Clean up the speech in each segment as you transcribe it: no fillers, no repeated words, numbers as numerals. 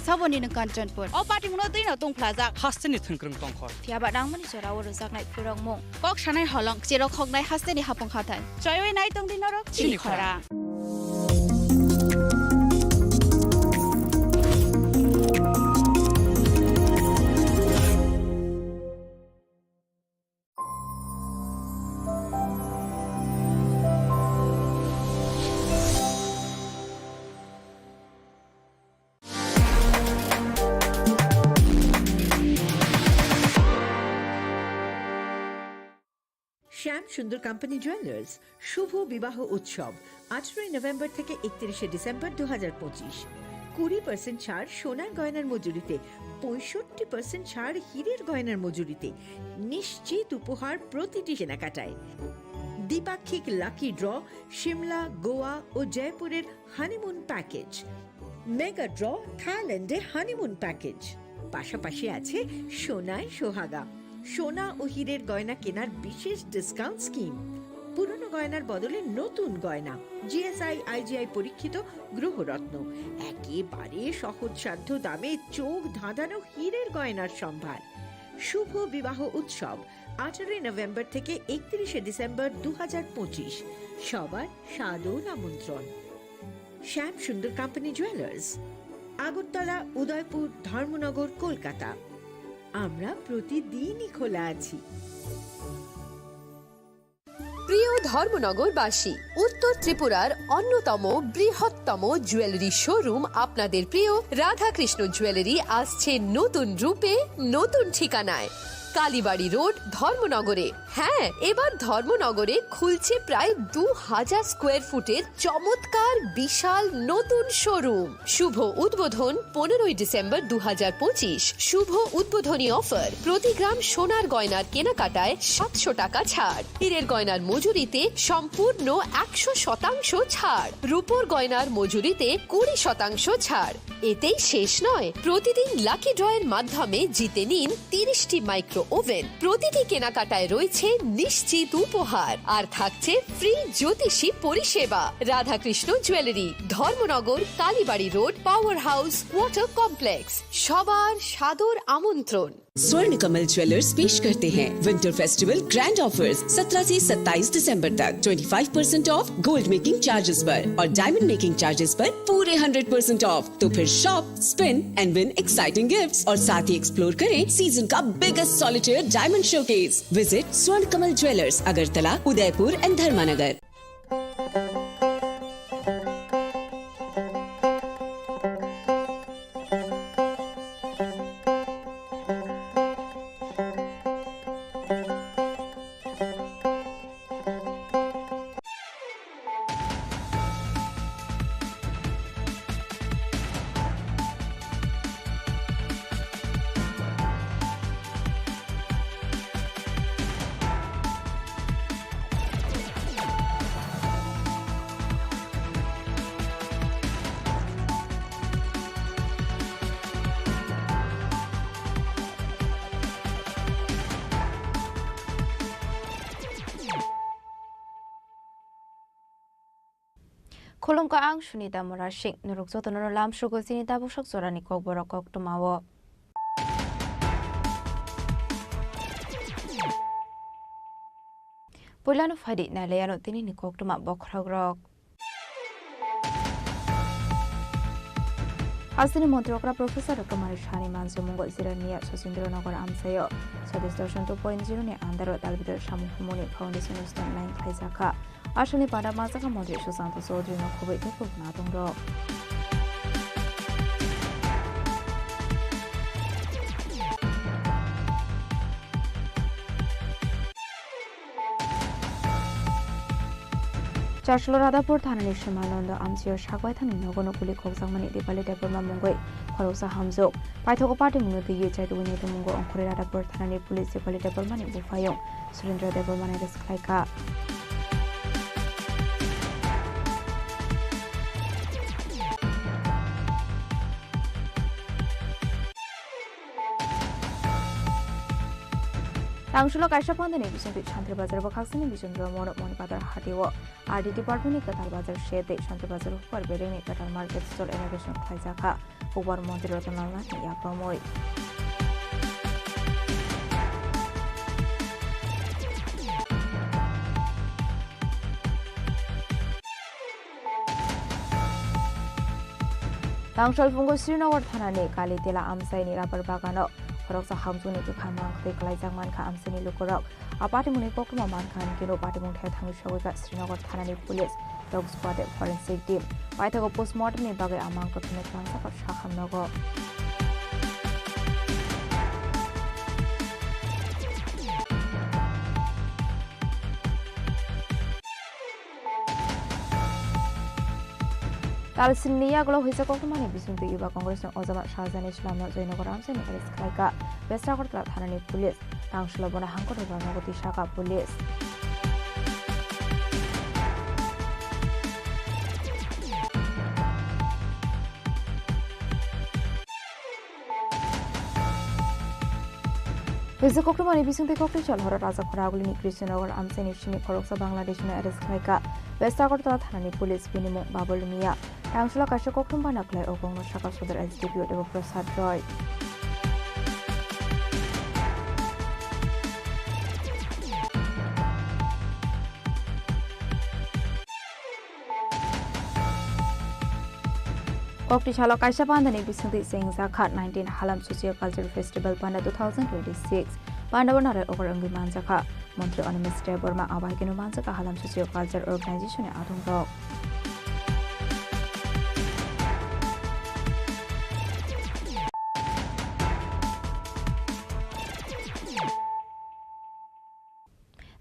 saboni nang Kanchanpur o party muno dei na tong plaza hasteni thengkrang tongkhor thiaba dangmani chora wo rojak nai purong mong kok sanai holong chero khognai hasteni hapong khathan choyoi nai tong din ro chini khara শ্যাম সুন্দর company jewellers শুভ বিবাহ উৎসব 18 November থেকে 31 December 2025 20% ছাড় সোনার গয়নার মজুরিতে 65% ছাড় হীরের গয়নার মজুরিতে নিশ্চিত উপহার প্রতিটি কেনাকাটায় দ্বিপাক্ষিক লাকি ড্র শিমলা গোয়া ও জয়পুরের হানিমুন প্যাকেজ মেগা ড্র থাইল্যান্ডে হানিমুন প্যাকেজ পাশাপাশি আছে সোনায় সোহাগা সোনা ও হীরের গয়না কেনার বিশেষ ডিসকাউন্ট স্কিম পুরনো গয়নার বদলে নতুন গয়না জিএসআই আইজিআই পরীক্ষিত গ্রহরত্ন একেবারে সহজসাধ্য দামে চোখ ধাঁধানো হীরের গয়নার সম্ভার শুভ বিবাহ উৎসব 18 নভেম্বর থেকে 31 ডিসেম্বর 2025 সবার সাদর আমন্ত্রণ শ্যাম সুন্দর কোম্পানি জুয়েলার্স আগরতলা উদয়পুর ধর্মনগর কলকাতা আমরা প্রতিদিনই খোলা আছি প্রিয় ধর্মনগরবাসী উত্তর ত্রিপুরার অন্যতম বৃহত্তম জুয়েলারি শোরুম আপনাদের প্রিয় রাধাকৃষ্ণ জুয়েলারি আসছে নতুন রূপে নতুন ঠিকানায় কালীবাড়ি রোড ধর্মনগরে হ্যাঁ এবার ধর্মনগরে খুলছে প্রায় 2000 স্কোয়ার ফুটের চমৎকার বিশাল নতুন শোরুম শুভ উদ্বোধন 15 ডিসেম্বর 2025 শুভ উদ্বোধনী অফার প্রতি গ্রাম সোনার গয়নার কেনাকাটায় 700 টাকা ছাড় হীরের গয়নার মজুরিতে সম্পূর্ণ 100% ছাড় রূপোর গয়নার মজুরিতে 20% ছাড় এতেই শেষ নয় প্রতিদিন লাকি ড্রয়ের মাধ্যমে জিতে নিন 30টি মাইক্রো ওভেন প্রতিটি কেনাকাটায় রয়েছে নিশ্চিত উপহার আর থাকছে ফ্রি জ্যোতিষী পরিষেবা Radhakrishna jewellery Dharmanagar Kalibari road power house water complex সবার সাদর আমন্ত্রণ स्वर्ण कमल ज्वेलर्स पेश करते हैं विंटर फेस्टिवल ग्रैंड ऑफर्स 17 से 27 दिसंबर तक 25% ऑफ गोल्ड मेकिंग चार्जेस पर और डायमंड मेकिंग चार्जेस पर पूरे 100% ऑफ तो फिर shop spin and win exciting gifts और साथ ही एक्सप्लोर करें सीजन का biggest solitaire diamond showcase visit Swarna Kamal jewellers Agartala Udaipur and Dharmanagar Kolom ka ang Sunita Morashik nurukso tono lam shugo sinita bushak zorani kok borok kok tumawo. Pulano fadi na leyano tini ni kok tuma bokragrok. Asini montrokra Profesor Kamari Shani Manso Mungo Zirania Sosindronogor Amsayo Sodis Dorshan 2.0 ni Andaro Dalbidor Shamu Humoni Foundation of Stand Line Kaizaka Ashani pada masa ka Modri Susanto Sodri no Kuwait ko na tongro Charshlo Radapur Thanani Shimalonda Amsio Shagwai Thani Nogono Kuli Koksangmani Dipali Deporma Mungoi Khorosa Hamzo Paithoko Party Mungo Gi Chai to Winnie Mungo on Kuri Radapur Thanani Police Dipali Depormani Bufayong Surendra Depormani Desklaika Tangshilo kaisa pandani bisunti Shantri Bazar bakaksani bisundro mono monipatар hatiwo RD department ni katal bazar shede Shantri Bazar upar bedeng ni katal market store innovation khaizaka ubar montri rotonalna ni yapamoi Tangshol fungo Srinagar thanani Kalitila amsai ni rapar bagano Horoksa hamsuni tu khamang te kalaijang man kha amsani lukorok apati muni pokma man khan kino pati mung the thangi shawika Srinagar thanani police dog squad forensic team paithago postmortem ni bagai amang ko thune klangsa ka shakham nogo Talsinniya glo hisa kokmani bisunti yuba congress no ozama shahzan islam no joinogor amsani arrest khaika Westagor thanani police tangshlo bona hangkor barnagoti shaka police Hisa kokmani bisunti kokti chal hora raja khoraguli ni Krishnagor amsani shini khoroksa Bangladesh no arrest khaika Westagor thanani police binimo babul miya Tangshlo kaisa koktum banaklai ogong no shaka sodar SDPO Dev Prasad Roy Kokti chalo kaisa pandani bisunti Sengza Khat 19 Halam Socio-Cultural Festival Panda 2026 Pandavanare Ogorangi Manjaka Montri Minister Burma Abaikino Manjaka Halam Socio-Cultural Organization Adung Rock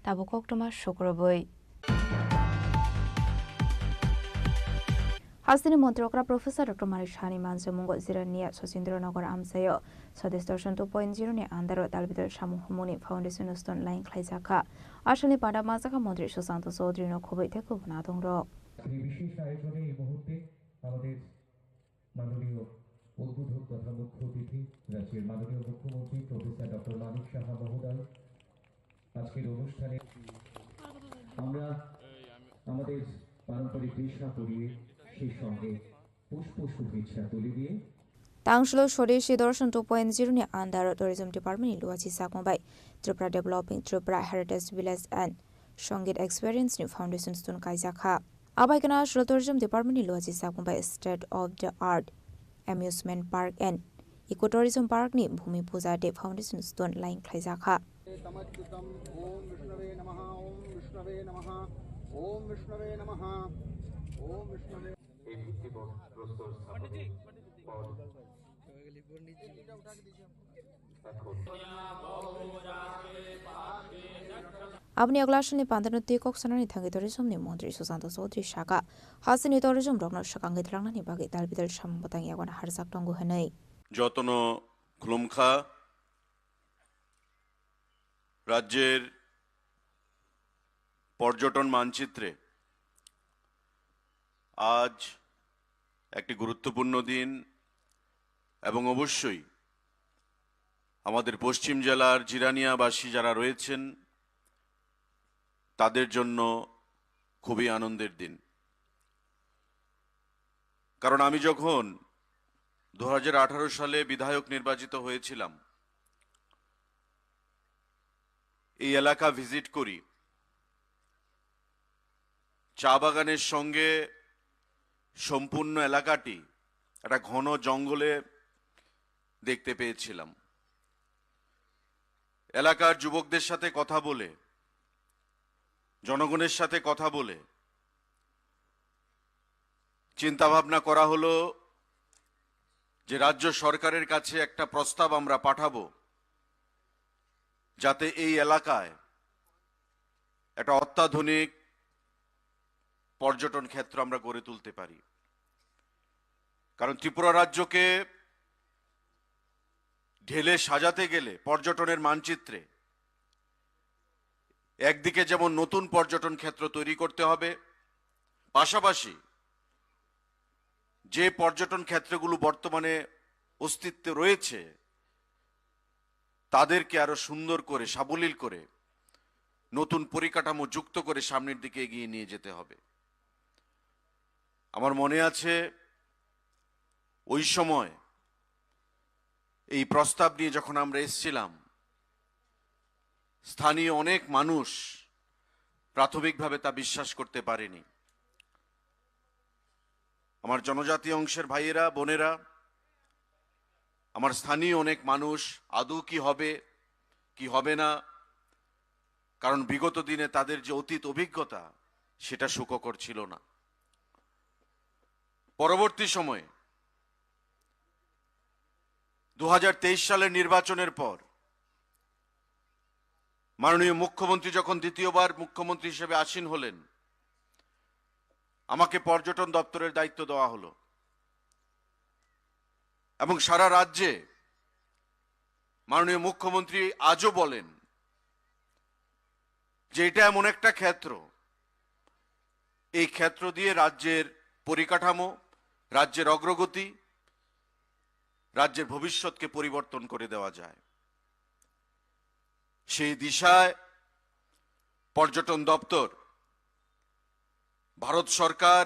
Tabo koktoma শুক্রবই Hasini Montrokra Professor Dr. Marishani Mansamungo Zirania Sosindronogor Amsayo Sodes Dorshan 2.0 ni Andaro Dalbitor Shamuhumuni Foundation Stone Line Klaizaka Ashani Pada Mazaka Mondri Susanto Sodrino Kobe Teko Nadong Rock এই বিশেষ আয়োজনে এই মুহূর্তে আমাদের মাননীয় উদ্বোধক তথা মুখ্য অতিথি রাজ্যের মাননীয় মুখ্যমন্ত্রী প্রফেসর ডক্টর মানিক সাহা মহোদয় আজকের অনুষ্ঠানে আমরা আমাদের পারম্পরিক দৃশ্যা পরিয়ে সেই সঙ্গে পুষ্প শুভেচ্ছা তুলে দিয়ে Tangshlo Shodeshi Dorshan 2.0 ni Andaro Tourism Department ni Luachi Sakmabai Tripura Developing Tripura Heritage Village and Shongit Experience ni Foundation Stone Kaizakha Abaikana Shlo Tourism Department ni Luachi Sakmabai State of the Art Amusement Park and Ecotourism Park ni Bhumi Puja De Foundation Stone Line Kaizakha तमच्युतम ओम विष्णवे नमः ओम विष्णवे नमः ओम विष्णवे नमः ओम विष्णवे Abni Aglashani Pandanuti Koksanani Tangi Tourism ni Montri Susanto Sodri Shaka Hasini Tourism Rogno Shakangi Drangani Bagi Dalbidal Shambotang Yawan Harsak Tongu Hanai যতনো খুলুমখা রাজ্যের পর্যটন মানচিত্রে আজ একটি গুরুত্বপূর্ণ দিন এবং অবশ্যই আমাদের পশ্চিম জেলার জিরানিয়াবাসী যারা রয়েছেন তাদের জন্য খুবই আনন্দের দিন কারণ আমি যখন 2018 সালে বিধায়ক নির্বাচিত হয়েছিলাম এই এলাকা ভিজিট করি চা বাগানের সঙ্গে সম্পূর্ণ এলাকাটি একটা ঘন জঙ্গলে দেখতে পেয়েছিলাম এলাকার যুবকদের সাথে কথা বলে জনগণের সাথে কথা বলে চিন্তা ভাবনা করা হলো যে রাজ্য সরকারের কাছে একটা প্রস্তাব আমরা পাঠাবো যাতে এই এলাকায় একটা অত্যাধুনিক পর্যটন ক্ষেত্র আমরা গড়ে তুলতে পারি কারণ ত্রিপুরা রাজ্যকে ঢেলে সাজাতে গেলে পর্যটনের মানচিত্রে একদিকে যেমন নতুন পর্যটন ক্ষেত্র তৈরি করতে হবে পাশাপাশি যে পর্যটন ক্ষেত্রগুলো বর্তমানে অস্তিত্বে রয়েছে তাদেরকে আরো সুন্দর করে সাবলীল করে নতুন পরিকাঠামো যুক্ত করে সামনের দিকে এগিয়ে নিয়ে যেতে হবে। আমার মনে আছে ওই সময় এই প্রস্তাব নিয়ে যখন আমরা এসেছিলাম, স্থানীয় অনেক মানুষ প্রাথমিকভাবে তা বিশ্বাস করতে পারেনি। আমার জনজাতি অংশের ভাইয়েরা বোনেরা, আমার স্থানীয় অনেক মানুষ আদৌ কি হবে কি হবে না, কারণ বিগত দিনে তাদের যে অতীত অভিজ্ঞতা সেটা সুখকর ছিল না। পরবর্তী সময়ে 2023 সালের নির্বাচনের পর মাননীয় মুখ্যমন্ত্রী যখন দ্বিতীয়বার মুখ্যমন্ত্রী হিসেবে আসীন হলেন, আমাকে পর্যটন দপ্তরের দায়িত্ব দেওয়া হলো এবং সারা রাজ্যে মাননীয় মুখ্যমন্ত্রী আজও বলেন যে এটা এমন একটা ক্ষেত্র, এই ক্ষেত্র দিয়ে রাজ্যের পরিকাঠামো, রাজ্যের অগ্রগতি, রাজ্যের ভবিষ্যৎকে পরিবর্তন করে দেওয়া যায়। সেই দিশায় পর্যটন দপ্তর, ভারত সরকার,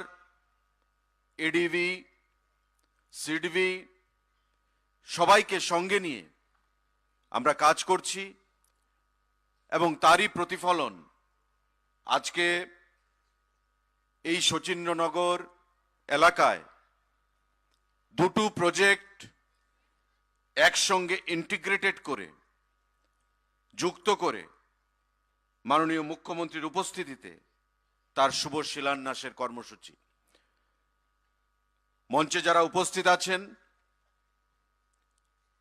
এডিভি, সিডভি সবাইকে সঙ্গে নিয়ে আমরা কাজ করছি এবং তারই প্রতিফলন আজকে এই শচীন্দ্রনগর এলাকায় দুটো প্রজেক্ট একসঙ্গে ইন্টিগ্রেটেড করে যুক্ত করে মাননীয় মুখ্যমন্ত্রীর উপস্থিতিতে তার শুভ শিলান্যাসের কর্মসূচি। মঞ্চে যারা উপস্থিত আছেন,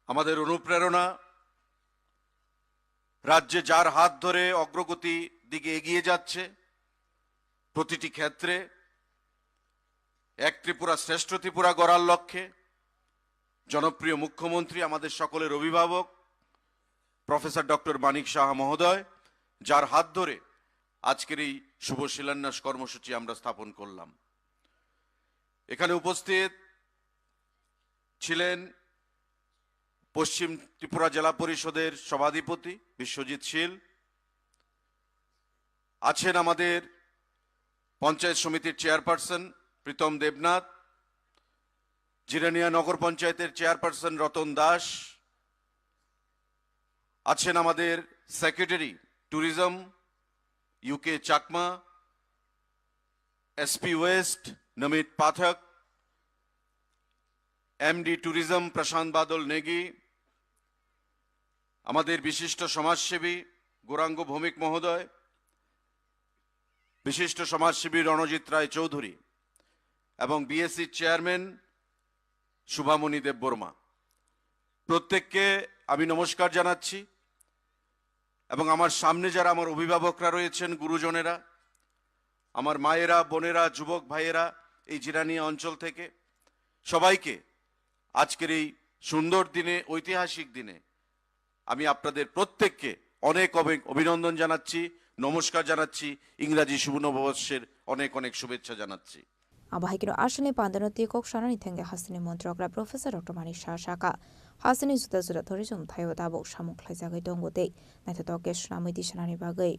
আমাদের অনুপ্রেরণা, রাজ্যে যার হাত ধরে অগ্রগতি দিকে এগিয়ে যাচ্ছে প্রতিটি ক্ষেত্রে, এক ত্রিপুরা শ্রেষ্ঠ ত্রিপুরা গড়ার লক্ষ্যে জনপ্রিয় মুখ্যমন্ত্রী, আমাদের সকলের অভিভাবক প্রফেসর ডক্টর মানিক সাহা মহোদয়, যার হাত ধরে আজকের এই শুভ শিলান্যাস কর্মসূচি আমরা স্থাপন করলাম। এখানে উপস্থিত ছিলেন পশ্চিম ত্রিপুরা জেলা পরিষদের সভাধিপতি বিশ্বজিৎ শীল, আছেন আমাদের পঞ্চায়েত সমিতির চেয়ারপারসন প্রীতম দেবনাথ, জিরানিয়া নগর পঞ্চায়েতের চেয়ারপারসন রতন দাস, আছেন আমাদের secretary tourism UK Chakma, SP west Namit Pathak, MD tourism Prashant Badal Negi, আমাদের বিশিষ্ট সমাজসেবী গৌরাঙ্গ ভৌমিক মহোদয়, বিশিষ্ট সমাজসেবী রণজিৎ রায় চৌধুরী এবং বিএসসি চেয়ারম্যান শুভামণি দেববর্মা, প্রত্যেককে আমি নমস্কার জানাচ্ছি। এবং আমার সামনে যারা আমার অভিভাবকরা রয়েছেন, গুরুজনেরা, আমার মায়েরা, বোনেরা, যুবক ভাইয়েরা এই জিরানিয়া অঞ্চল থেকে, সবাইকে আজকের এই সুন্দর দিনে, ঐতিহাসিক দিনে আমি আপনাদের প্রত্যেককে অনেক অনেক অভিনন্দন জানাচ্ছি, নমস্কার জানাচ্ছি, ইংরাজি শুভ নববর্ষের অনেক অনেক শুভেচ্ছা জানাচ্ছি। আবহাইকির আসলে পান্দনতি কক সানানি থেঙ্গে হাসিনি মন্ত্রকরা প্রফেসর ডক্টর মানিক সাহা সাকা হাসিনি जुदा जुदा थोरिजम थायो दाबो सामुखलाइजागै दंगोते नाइथोतक सुनामैति सानानि बागै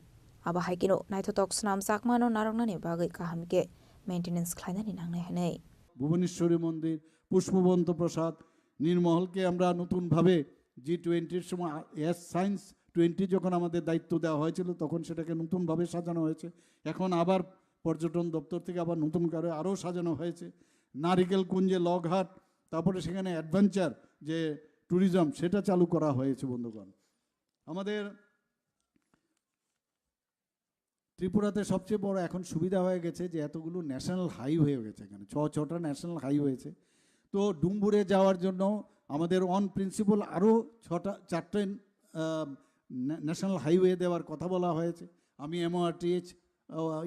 आबहाइकिनो नाइथोतक सुनाम जाकमानो नारंनानि बागै काहामके मेंटेनेंस खालायनानि नांनाय हनै ভুবনেশ্বরী মন্দির, পুষ্পবন্ত প্রসাদ, নীরমহলকে আমরা নতুনভাবে G20 সময় সায়েন্স 20 যখন আমাদের দায়িত্ব দেওয়া হয়েছিল তখন সেটাকে নতুনভাবে সাজানো হয়েছে। এখন আবার পর্যটন দপ্তর থেকে আবার নতুন করে আরও সাজানো হয়েছে। নারিকেল কুঞ্জে লগঘাট, তারপরে সেখানে অ্যাডভেঞ্চার যে ট্যুরিজম সেটা চালু করা হয়েছে। বন্ধুগণ, আমাদের ত্রিপুরাতে সবচেয়ে বড় এখন সুবিধা হয়ে গেছে যে এতগুলো ন্যাশনাল হাইওয়ে হয়ে গেছে, এখানে ছটা ন্যাশনাল হাইওয়ে আছে। তো ডুম্বুরে যাওয়ার জন্য আমাদের অন প্রিন্সিপাল আরও 4টে ন্যাশনাল হাইওয়ে দেওয়ার কথা বলা হয়েছে। আমি MORTH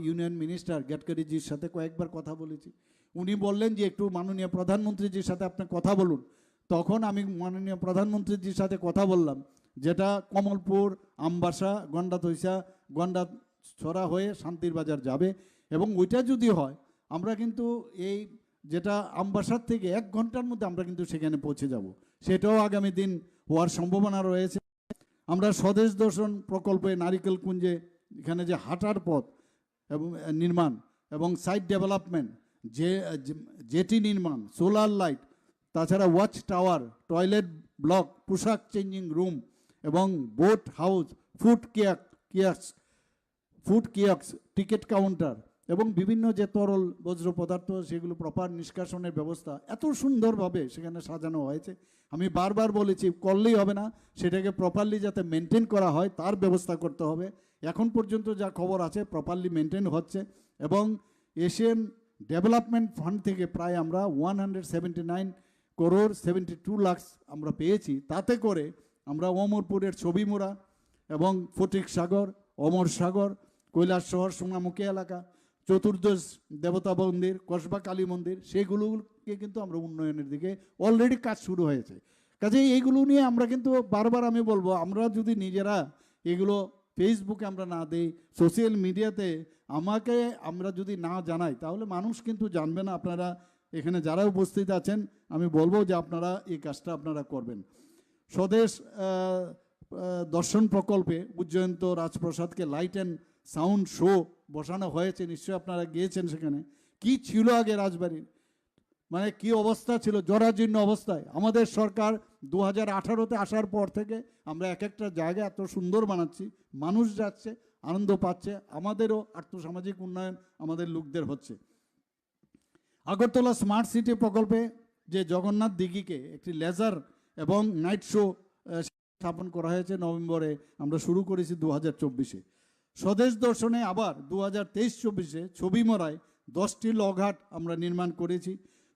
ইউনিয়ন মিনিস্টার গডকারিজির সাথে কয়েকবার কথা বলেছি। উনি বললেন যে একটু মাননীয় প্রধানমন্ত্রীজির সাথে আপনি কথা বলুন। তখন আমি মাননীয় প্রধানমন্ত্রীজির সাথে কথা বললাম, যেটা কমলপুর, আমবাসা, গন্ডাতৈসা, গন্ডাছড়া হয়ে শান্তির বাজার যাবে। এবং ওইটা যদি হয় আমরা কিন্তু এই যেটা আমবাসার থেকে 1 ঘন্টার মধ্যে আমরা কিন্তু সেখানে পৌঁছে যাব, সেটাও আগামী দিন হওয়ার সম্ভাবনা রয়েছে। আমরা স্বদেশ দর্শন প্রকল্পে নারিকেল কুঞ্জে এখানে যে হাঁটার পথ এবং নির্মাণ এবং সাইট ডেভেলপমেন্ট, জেটি নির্মাণ, সোলার লাইট, তাছাড়া ওয়াচ টাওয়ার, টয়লেট ব্লক, পোশাক চেঞ্জিং রুম এবং boat house, food kiosk, ticket counter এবং বিভিন্ন যে তরল বজ্র পদার্থ সেগুলো প্রপার নিষ্কাশনের ব্যবস্থা এত সুন্দরভাবে সেখানে সাজানো হয়েছে। আমি বারবার বলেছি করলেই হবে না, সেটাকে প্রপারলি যাতে মেনটেন করা হয় তার ব্যবস্থা করতে হবে। এখন পর্যন্ত যা খবর আছে প্রপারলি মেনটেন হচ্ছে এবং এশিয়ান ডেভেলপমেন্ট ফান্ড থেকে প্রায় আমরা 179 crore 72 লাখ আমরা পেয়েছি। তাতে করে আমরা অমরপুরের ছবিমুড়া এবং ফটিক সাগর, অমর সাগর, কৈলাস শহর, সোনামুখী এলাকা, চতুর্দশ দেবতা মন্দির, কসবা কালী মন্দির, সেগুলোকে কিন্তু আমরা উন্নয়নের দিকে অলরেডি কাজ শুরু হয়েছে। কাজেই এইগুলো নিয়ে আমরা কিন্তু বারবার আমি বলবো, আমরা যদি নিজেরা এগুলো ফেসবুকে আমরা না দিই, সোশ্যাল মিডিয়াতে আমরা যদি না জানাই তাহলে মানুষ কিন্তু জানবে না। আপনারা এখানে যারা উপস্থিত আছেন আমি বলবো যে আপনারা এই কাজটা আপনারা করবেন। স্বদেশ দর্শন প্রকল্পে উজ্জয়ন্ত রাজপ্রাসাদকে লাইট অ্যান্ড সাউন্ড শো বসানো হয়েছে, নিশ্চয়ই আপনারা গিয়েছেন সেখানে। কি ছিল আগে রাজবাড়ির, মানে কি অবস্থা ছিল, জরাজীর্ণ অবস্থায়। আমাদের সরকার 2018-তে আসার পর থেকে আমরা এক একটা জায়গা এত সুন্দর বানাচ্ছি, মানুষ যাচ্ছে, আনন্দ পাচ্ছে, আমাদেরও আর্থসামাজিক উন্নয়ন আমাদের লোকদের হচ্ছে। আগরতলা স্মার্ট সিটি প্রকল্পে যে জগন্নাথ দিঘিকে একটি লেজার এবং নাইট শো স্থাপন করা হয়েছে, নভেম্বরে আমরা শুরু করেছি 2024-এ। স্বদেশ দর্শনে আবার 2023-24-এ ছবিমরায় 10টি লঘাট আমরা নির্মাণ করেছি।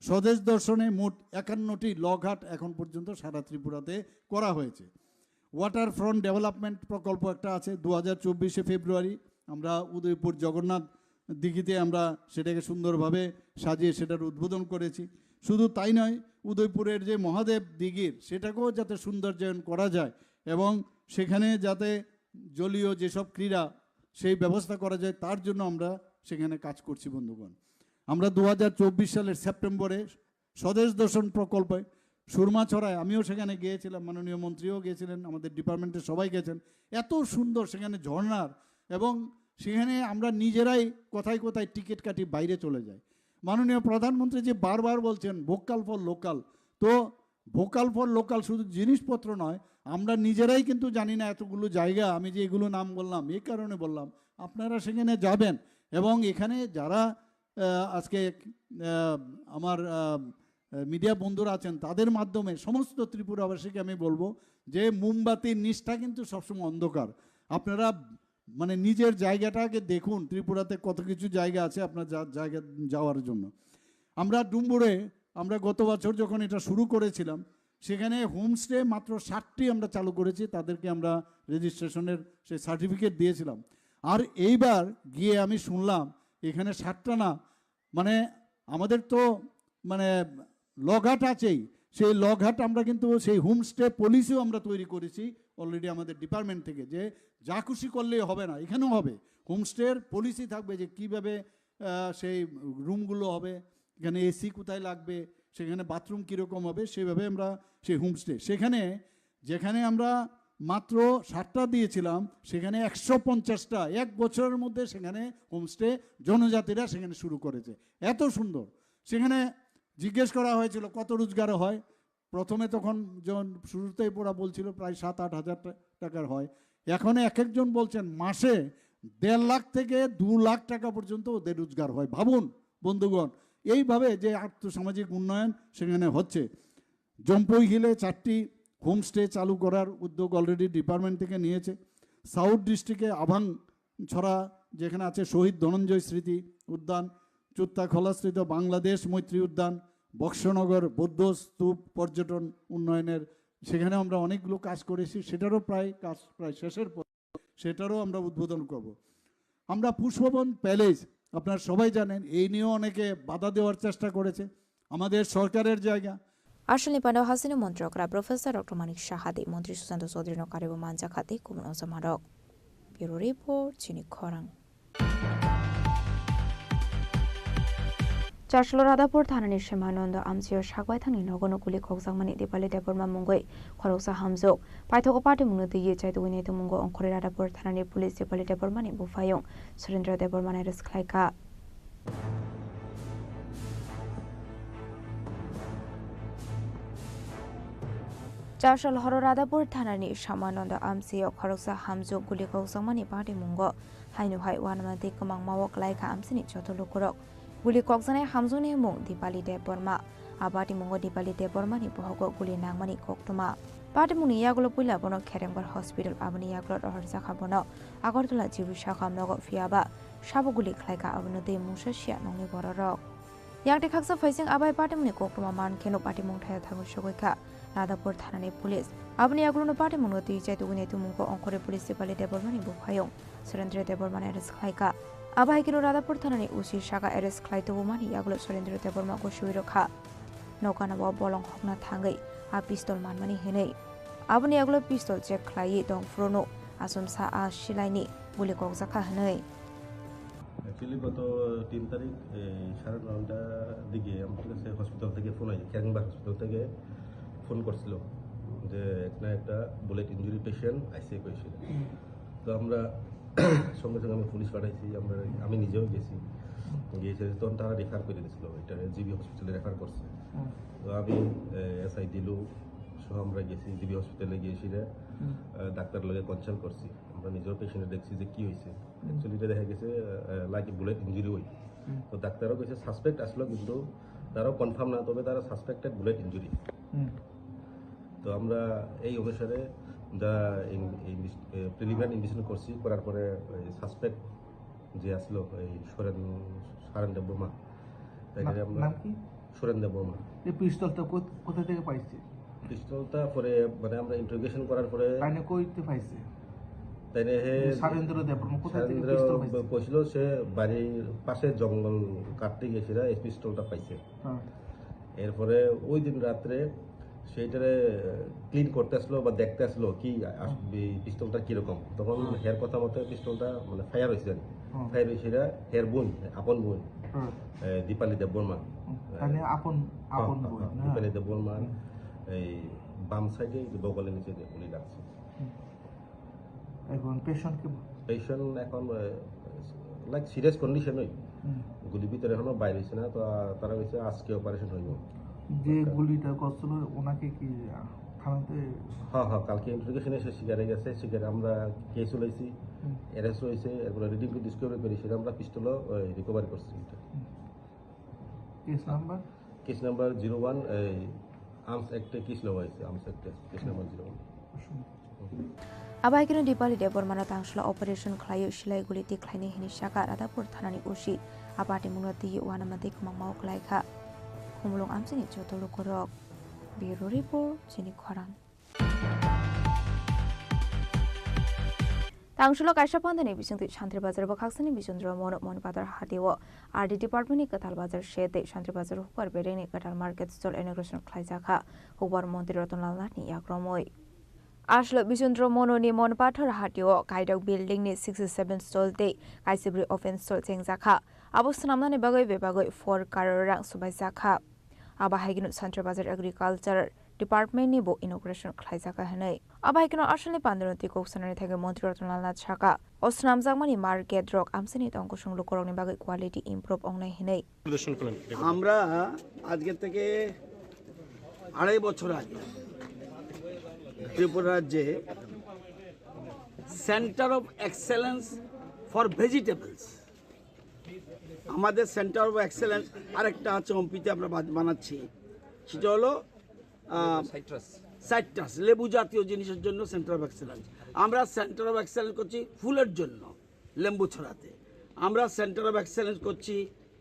স্বদেশ দর্শনে মোট 51টি লঘাট এখন পর্যন্ত সারা ত্রিপুরাতে করা হয়েছে। ওয়াটার ফ্রন্ট ডেভেলপমেন্ট প্রকল্প একটা আছে, 2024-এ ফেব্রুয়ারি আমরা উদয়পুর জগন্নাথ দিঘিতে আমরা সেটাকে সুন্দরভাবে সাজিয়ে সেটার উদ্বোধন করেছি। শুধু তাই নয়, উদয়পুরের যে মহাদেব দিঘির সেটাকেও যাতে সৌন্দর্যায়ন করা যায় এবং সেখানে যাতে জলীয় যেসব ক্রীড়া সেই ব্যবস্থা করা যায় তার জন্য আমরা সেখানে কাজ করছি বন্ধুগণ। আমরা 2024 সালের সেপ্টেম্বরে স্বদেশ দর্শন প্রকল্পে সুরমাছড়ায় আমিও সেখানে গিয়েছিলাম, মাননীয় মন্ত্রীও গিয়েছিলেন, আমাদের ডিপার্টমেন্টের সবাই গেছেন। এত সুন্দর সেখানে ঝর্ণার, এবং সেখানে আমরা নিজেরাই কোথায় কোথায় টিকিট কাটি বাইরে চলে যাই। মাননীয় প্রধানমন্ত্রী যে বারবার বলছেন ভোকাল ফর লোকাল, তো ভোকাল ফর লোকাল শুধু জিনিসপত্র নয়, আমরা নিজেরাই কিন্তু জানি না এতগুলো জায়গা। আমি যে এগুলো নাম বললাম এই কারণে বললাম, আপনারা সেখানে যাবেন এবং এখানে যারা আজকে আমার মিডিয়া বন্ধুরা আছেন তাদের মাধ্যমে সমস্ত ত্রিপুরাবাসীকে আমি বলবো যে মোমবাতির নিচটা কিন্তু সবসময় অন্ধকার। আপনারা মানে নিজের জায়গাটাকে দেখুন, ত্রিপুরাতে কত কিছু জায়গা আছে আপনার জায়গা যাওয়ার জন্য। আমরা ডুম্বুরে আমরা গত বছর যখন এটা শুরু করেছিলাম সেখানে হোমস্টে মাত্র 60টি আমরা চালু করেছি, তাদেরকে আমরা রেজিস্ট্রেশনের সেই সার্টিফিকেট দিয়েছিলাম। আর এইবার গিয়ে আমি শুনলাম এখানে 60টা না, মানে আমাদের তো মানে লঘাট আছেই, সেই লঘাট আমরা কিন্তু সেই হোমস্টে পলিসিও আমরা তৈরি করেছি অলরেডি আমাদের ডিপার্টমেন্ট থেকে, যে যা খুশি করলেই হবে না, এখানেও হবে হোমস্টের পলিসি থাকবে যে কীভাবে সেই রুমগুলো হবে, এখানে এসি কোথায় লাগবে, সেখানে বাথরুম কীরকম হবে, সেভাবে আমরা সেই হোমস্টে সেখানে যেখানে আমরা মাত্র 60টা দিয়েছিলাম সেখানে 150টা এক বছরের মধ্যে সেখানে হোমস্টে জনজাতিরা সেখানে শুরু করেছে। এত সুন্দর। সেখানে জিজ্ঞেস করা হয়েছিল কত রোজগার হয়, প্রথমে তখন যখন শুরুতেই ওরা বলছিল প্রায় 7-8 হাজার টাকার হয়, এখন এক একজন বলছেন মাসে 1.5 লাখ থেকে 2 লাখ টাকা পর্যন্ত ওদের রোজগার হয়। ভাবুন বন্ধুগণ, এইভাবে যে আর্থসামাজিক উন্নয়ন সেখানে হচ্ছে। জম্পুই হিলে 4টি হোমস্টে চালু করার উদ্যোগ অলরেডি ডিপার্টমেন্ট থেকে নিয়েছে। সাউথ ডিস্ট্রিক্টে আভাং ছড়া যেখানে আছে শহীদ ধনঞ্জয় স্মৃতি উদ্যান, চুত্তাখলাস্থিত বাংলাদেশ মৈত্রী উদ্যান, বক্সনগর বৌদ্ধ স্তূপ পর্যটন উন্নয়নের সেখানে আমরা অনেকগুলো কাজ করেছি, সেটারও কাজ প্রায় শেষের পর সেটারও আমরা উদ্বোধন করব। আমরা পুষ্পবন প্যালেস আপনারা সবাই জানেন, এই নিয়েও অনেকে বাধা দেওয়ার চেষ্টা করেছে, আমাদের সরকারের জায়গা। Arshani Pando Hasino Montrokra Professor Dr. Manik Shahade Montri Susanto Sodrino Karibo Manja Khate Kumo Samarok Bureau Report Chini Korang চারশোল Radhapur থানানি সীমানন্দ আমচিও সাগবাই থাংনি নগনো গুলি খকজাংমানি দিপালি দেবরমা মুঙ্গই খরকসা হামজোক পাইথক পার্টি মুংনো দিয়ে চাইতো উইনে মুঙ্গো অংখরে রাধাপুর থানানি পুলিশ দিপালি দেবরমানি বুফায়ং সুরেন্দ্র দেবরমানে রেস খাইকা চারশোল হর রাধাপুর থানানি সীমানন্দ আমচিও খরকসা হামজোক গুলি খকজাংমানি পার্টি মুঙ্গো হাইনু হাই ওয়ানমাদি কমাং মাওক লাইকা আমচিনি চতলুকুরক গুলি ককজানাই হামজোনি মুং দিপালি দেববর্মা আবাটি মুঙ্গো দিপালি দেববর্মানি বহগো গুলি নাংমানি কক্তমা পাটি মুনি ইয়াগুলো পুইলা বনো খেরেংবার হসপিটাল আবনি ইয়াগুলো রহর জাখা বনো আগরতলা জিবু শাখা নগো ফিয়াবা সাবগুলি খাইকা আবনো দে মুসাসিয়া নংনি বড়রক ইয়াংতে খাকসা ফাইসিং আবাই পাটি মুনি কক্তমা মান খেনো পাটি মুং ঠায়া থাগো সগৈকা রাধাপুর থানানি পুলিশ আবনি ইয়াগুলো পাটি মুনো তুই চাই তুগুনি তুমুঙ্গো অংকরে পুলিশ দিপালি দেববর্মানি বুফায়ং সুরেন্দ্র দেববর্মানে রেস খাইকা আবাই কিনো রাধাপুর থানানি উসি শাখা এরেস খাইতো বুমানি ইয়াগুলো সুরেন্দ্র দেববর্মা গোসুই রখা নৌকানাবো বলং হকনা থাঙ্গই আ পিস্তল মানমানি হেনেই আবনি ইয়াগুলো পিস্তল চেক খাইয়ে দং ফ্রনো আসুমসা আ শিলাইনি গুলি ককজাখা হেনেই অ্যাকচুয়ালি গত 3 তারিখ 9:30টার দিকে আমাদের কাছে হসপিটাল থেকে ফোন আসে ক্যারিংবাগ হসপিটাল থেকে ফোন করছিল যে একটা bullet injury patient ICU patient. তো আমরা সঙ্গে সঙ্গে আমি পুলিশ পাঠাইছি, আমি নিজেও গেছি, তখন তারা রেফার করে দিয়েছিল, এটা জিবি হসপিটালে রেফার করছে। তো আমি এসআই দিলু সহ আমরা গেছি জিবি হসপিটালে, গিয়েছি ডাক্তার লগে কনসাল্ট করছি, আমরা নিজেও পেশেন্টে দেখছি যে কি হয়েছে। অ্যাকচুয়ালি এটা দেখা গেছে লাইক বুলেট ইঞ্জুরি হই। তো ডাক্তারও কইছে সাসপেক্ট আসলো, কিন্তু তারাও কনফার্ম না, তবে তারা সাসপেক্টেড বুলেট ইঞ্জুরি। তো আমরা এই অনুসারে যা প্রিলিমিনারি ইনভেস্টিগেশন করছি, করার পরে সাসপেক্ট যে আসলো এই সরেন দেববর্মা, তাকে আমরা সরেন দেববর্মা। এই পিস্তলটা কোথা থেকে পাইছে? পিস্তলটা পরে মানে আমরা ইন্টারোগেশন করার পরে তাইনে কইতে পাইছে, তাইনে সরেন্দ্র দেববর্মা কোথা থেকে পিস্তল পাইছে? কইছিল সে বাড়ির পাশে জঙ্গল কাটতে গেছিল, এই পিস্তলটা পাইছে। এরপরে ওই দিন রাত্রে সেইটারে ক্লিন করতে আসলো বা দেখতে আসলো কি পিস্তলটা কিরকম, তখন হের কথা মতো পিস্তলটা মানে ফায়ার হয়েছে, ফায়ার হয়েছে হের বোন, আপন বোন দীপালি দেববর্মা, দীপালি দেববর্মার এই বাম সাইডে বগলের নিচে গুলি লাগছে। এখন পেশেন্ট এখন লাইক সিরিয়াস কন্ডিশনই, গুলি ভিতরে এখনো বাইরে হয়েছে না, তো তারা হয়েছে আজকে অপারেশন হইব। যে গুলিটা করছিল ওনাকে কি থানাতে? হ্যাঁ, কালকে ইন্টারোগেশনে সে শিকারে গেছে, শিকারে আমরা কেস হয়েছি, অ্যারেস্ট হয়েছে, এরপরে রিডিং টু ডিসকভারি করি, সেটা আমরা পিস্তলও রিকভারি করছি। কেস নাম্বার 01 আর্মস অ্যাক্টে কেস নেওয়া হয়েছে, আর্মস অ্যাক্টে কেস নাম্বার 01। আবাই কিনো দিপালি দেববর্মানা তাংশলা অপারেশন খাইयो শিলাই গুলি তিখলাইনি হিনি শাখা রাধাপুর থানানি উসি আপাটি মুনতি ওয়ানামাদি কমাং মাওক লাইখা হুমলং আমচিনি চতলু করক ব্যুরো রিপোর্ট চিনি খরাং। তাংশলা কাইসা পান্দানি বিসংতি শান্তি বাজার বখাকসানি বিচন্দ্র মন পাতার হাতিও আরডি ডিপার্টমেন্টনি কাতাল বাজার শেতে শান্তি বাজার Hooper বেরেনি কাতাল market stall inauguration খাইজাখা Huber মন্ত্রী রতনলাল নাথনি ইয়াক্রমই আসলো বিচন্দ্র মননি মন পাথর হাতিও কাইডক building ni 67 stall te kaisibri offense stall chengjakha abosnamnani bagoi bebagoi for karorang subaijakha abahaginu central bazar agriculture department ni bo inauguration khlaijaka hanai abahaginu asli pandroti koksanani thege মন্ত্রী রতনলাল নাথ শাখা osnamjakmani market rock amsini tongkusung lokorokni bagoi quality improve ongnai hinai আমরা আজকে থেকে 2.5 বছর আগে ত্রিপুরা রাজ্যে centre of excellence for vegetables, আমাদের centre of excellence আরেকটা আছে অম্পিতে আমরা বানাচ্ছি, সেটা হলো সাইট্রাস লেবু জাতীয় জিনিসের জন্য সেন্টার অফ এক্সেলেন্স। আমরা সেন্টার অফ এক্সেলেন্স করছি ফুলের জন্য লেম্বু ছড়াতে, আমরা সেন্টার অফ এক্সেলেন্স করছি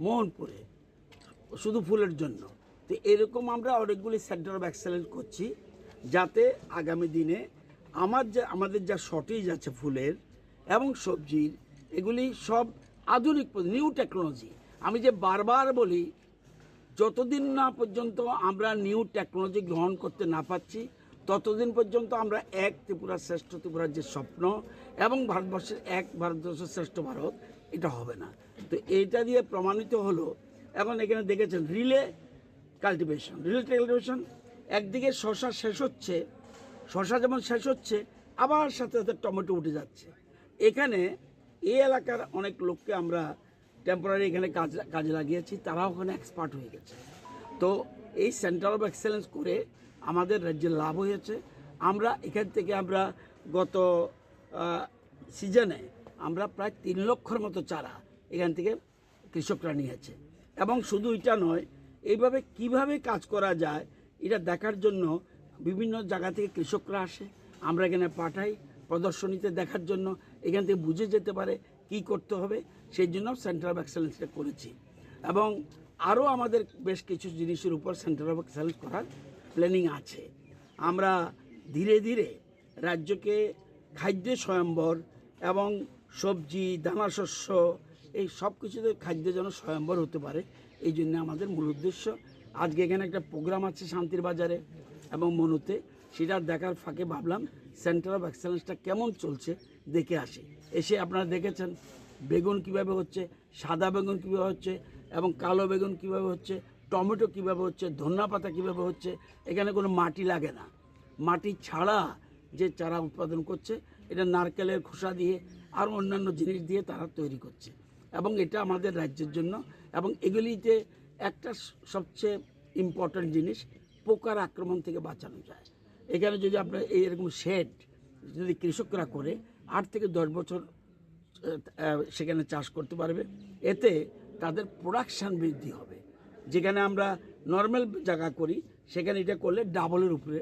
মোহনপুরে শুধু ফুলের জন্য। তো এরকম আমরা অনেকগুলি সেন্টার অফ এক্সেলেন্স করছি, যাতে আগামী দিনে আমাদের যা শর্টেজ আছে ফুলের এবং সবজির, এগুলি সব আধুনিক নিউ টেকনোলজি। আমি যে বারবার বলি, যতদিন না পর্যন্ত আমরা নিউ টেকনোলজি গ্রহণ করতে না পারছি, ততদিন পর্যন্ত আমরা এক ত্রিপুরা শ্রেষ্ঠ ত্রিপুরার যে স্বপ্ন এবং ভারতবর্ষের এক ভারতবর্ষের শ্রেষ্ঠ ভারত, এটা হবে না। তো এইটা দিয়ে প্রমাণিত হলো এখন এখানে দেখেছেন রিলে কাল্টিভেশন একদিকে শশা শেষ হচ্ছে, শশা যেমন শেষ হচ্ছে আবার সাথে সাথে টমেটো উঠে যাচ্ছে। এখানে এই এলাকার অনেক লোককে আমরা টেম্পোরারি এখানে কাজে লাগিয়েছি, তারাও ওখানে এক্সপার্ট হয়ে গেছে। তো এই সেন্টার অফ এক্সেলেন্স করে আমাদের রাজ্যের লাভ হয়েছে। আমরা এখান থেকে আমরা গত সিজনে আমরা প্রায় 3 লক্ষর মতো চারা এখান থেকে কৃষকরা নিয়েছে। এবং শুধু এটা নয়, এইভাবে কিভাবে কাজ করা যায় এটা দেখার জন্য বিভিন্ন জায়গা থেকে কৃষকরা আসে, আমরা এখানে পাঠাই প্রদর্শনীতে দেখার জন্য, এখান থেকে বুঝে যেতে পারে কি করতে হবে। সেই জন্য সেন্টার অফ এক্সেলেন্সটা করেছি এবং আরও আমাদের বেশ কিছু জিনিসের উপর সেন্টার অফ এক্সেলেন্স করার প্ল্যানিং আছে। আমরা ধীরে ধীরে রাজ্যকে খাদ্য স্বয়ম্বর এবং সবজি, দানা শস্য এই সব কিছুতে খাদ্য যেন স্বয়ম্বর হতে পারে, এই জন্য আমাদের মূল উদ্দেশ্য। আজকে এখানে একটা প্রোগ্রাম আছে শান্তির বাজারে এবং মনুতে, সেটা দেখার ফাঁকে ভাবলাম সেন্টার অফ এক্সেলেন্সটা কেমন চলছে দেখে আসি। এসে আপনারা দেখেছেন বেগুন কিভাবে হচ্ছে, সাদা বেগুন কীভাবে হচ্ছে এবং কালো বেগুন কিভাবে হচ্ছে, টমেটো কিভাবে হচ্ছে, ধনিয়া পাতা কীভাবে হচ্ছে। এখানে কোনো মাটি লাগে না, মাটি ছাড়া যে চারা উৎপাদন করছে এটা নারকেলের খোসা দিয়ে আর অন্যান্য জিনিস দিয়ে তারা তৈরি করছে এবং এটা আমাদের রাজ্যের জন্য। এবং এগুলিতে একটা সবচেয়ে ইম্পর্ট্যান্ট জিনিস, পোকার আক্রমণ থেকে বাঁচানো যায়। এখানে যদি আপনার এইরকম শেড যদি কৃষকরা করে 8 থেকে 10 বছর সেখানে চাষ করতে পারবে, এতে তাদের প্রোডাকশান বৃদ্ধি হবে। যেখানে আমরা নর্মাল জায়গা করি সেখানে এটা করলে ডাবলের উপরে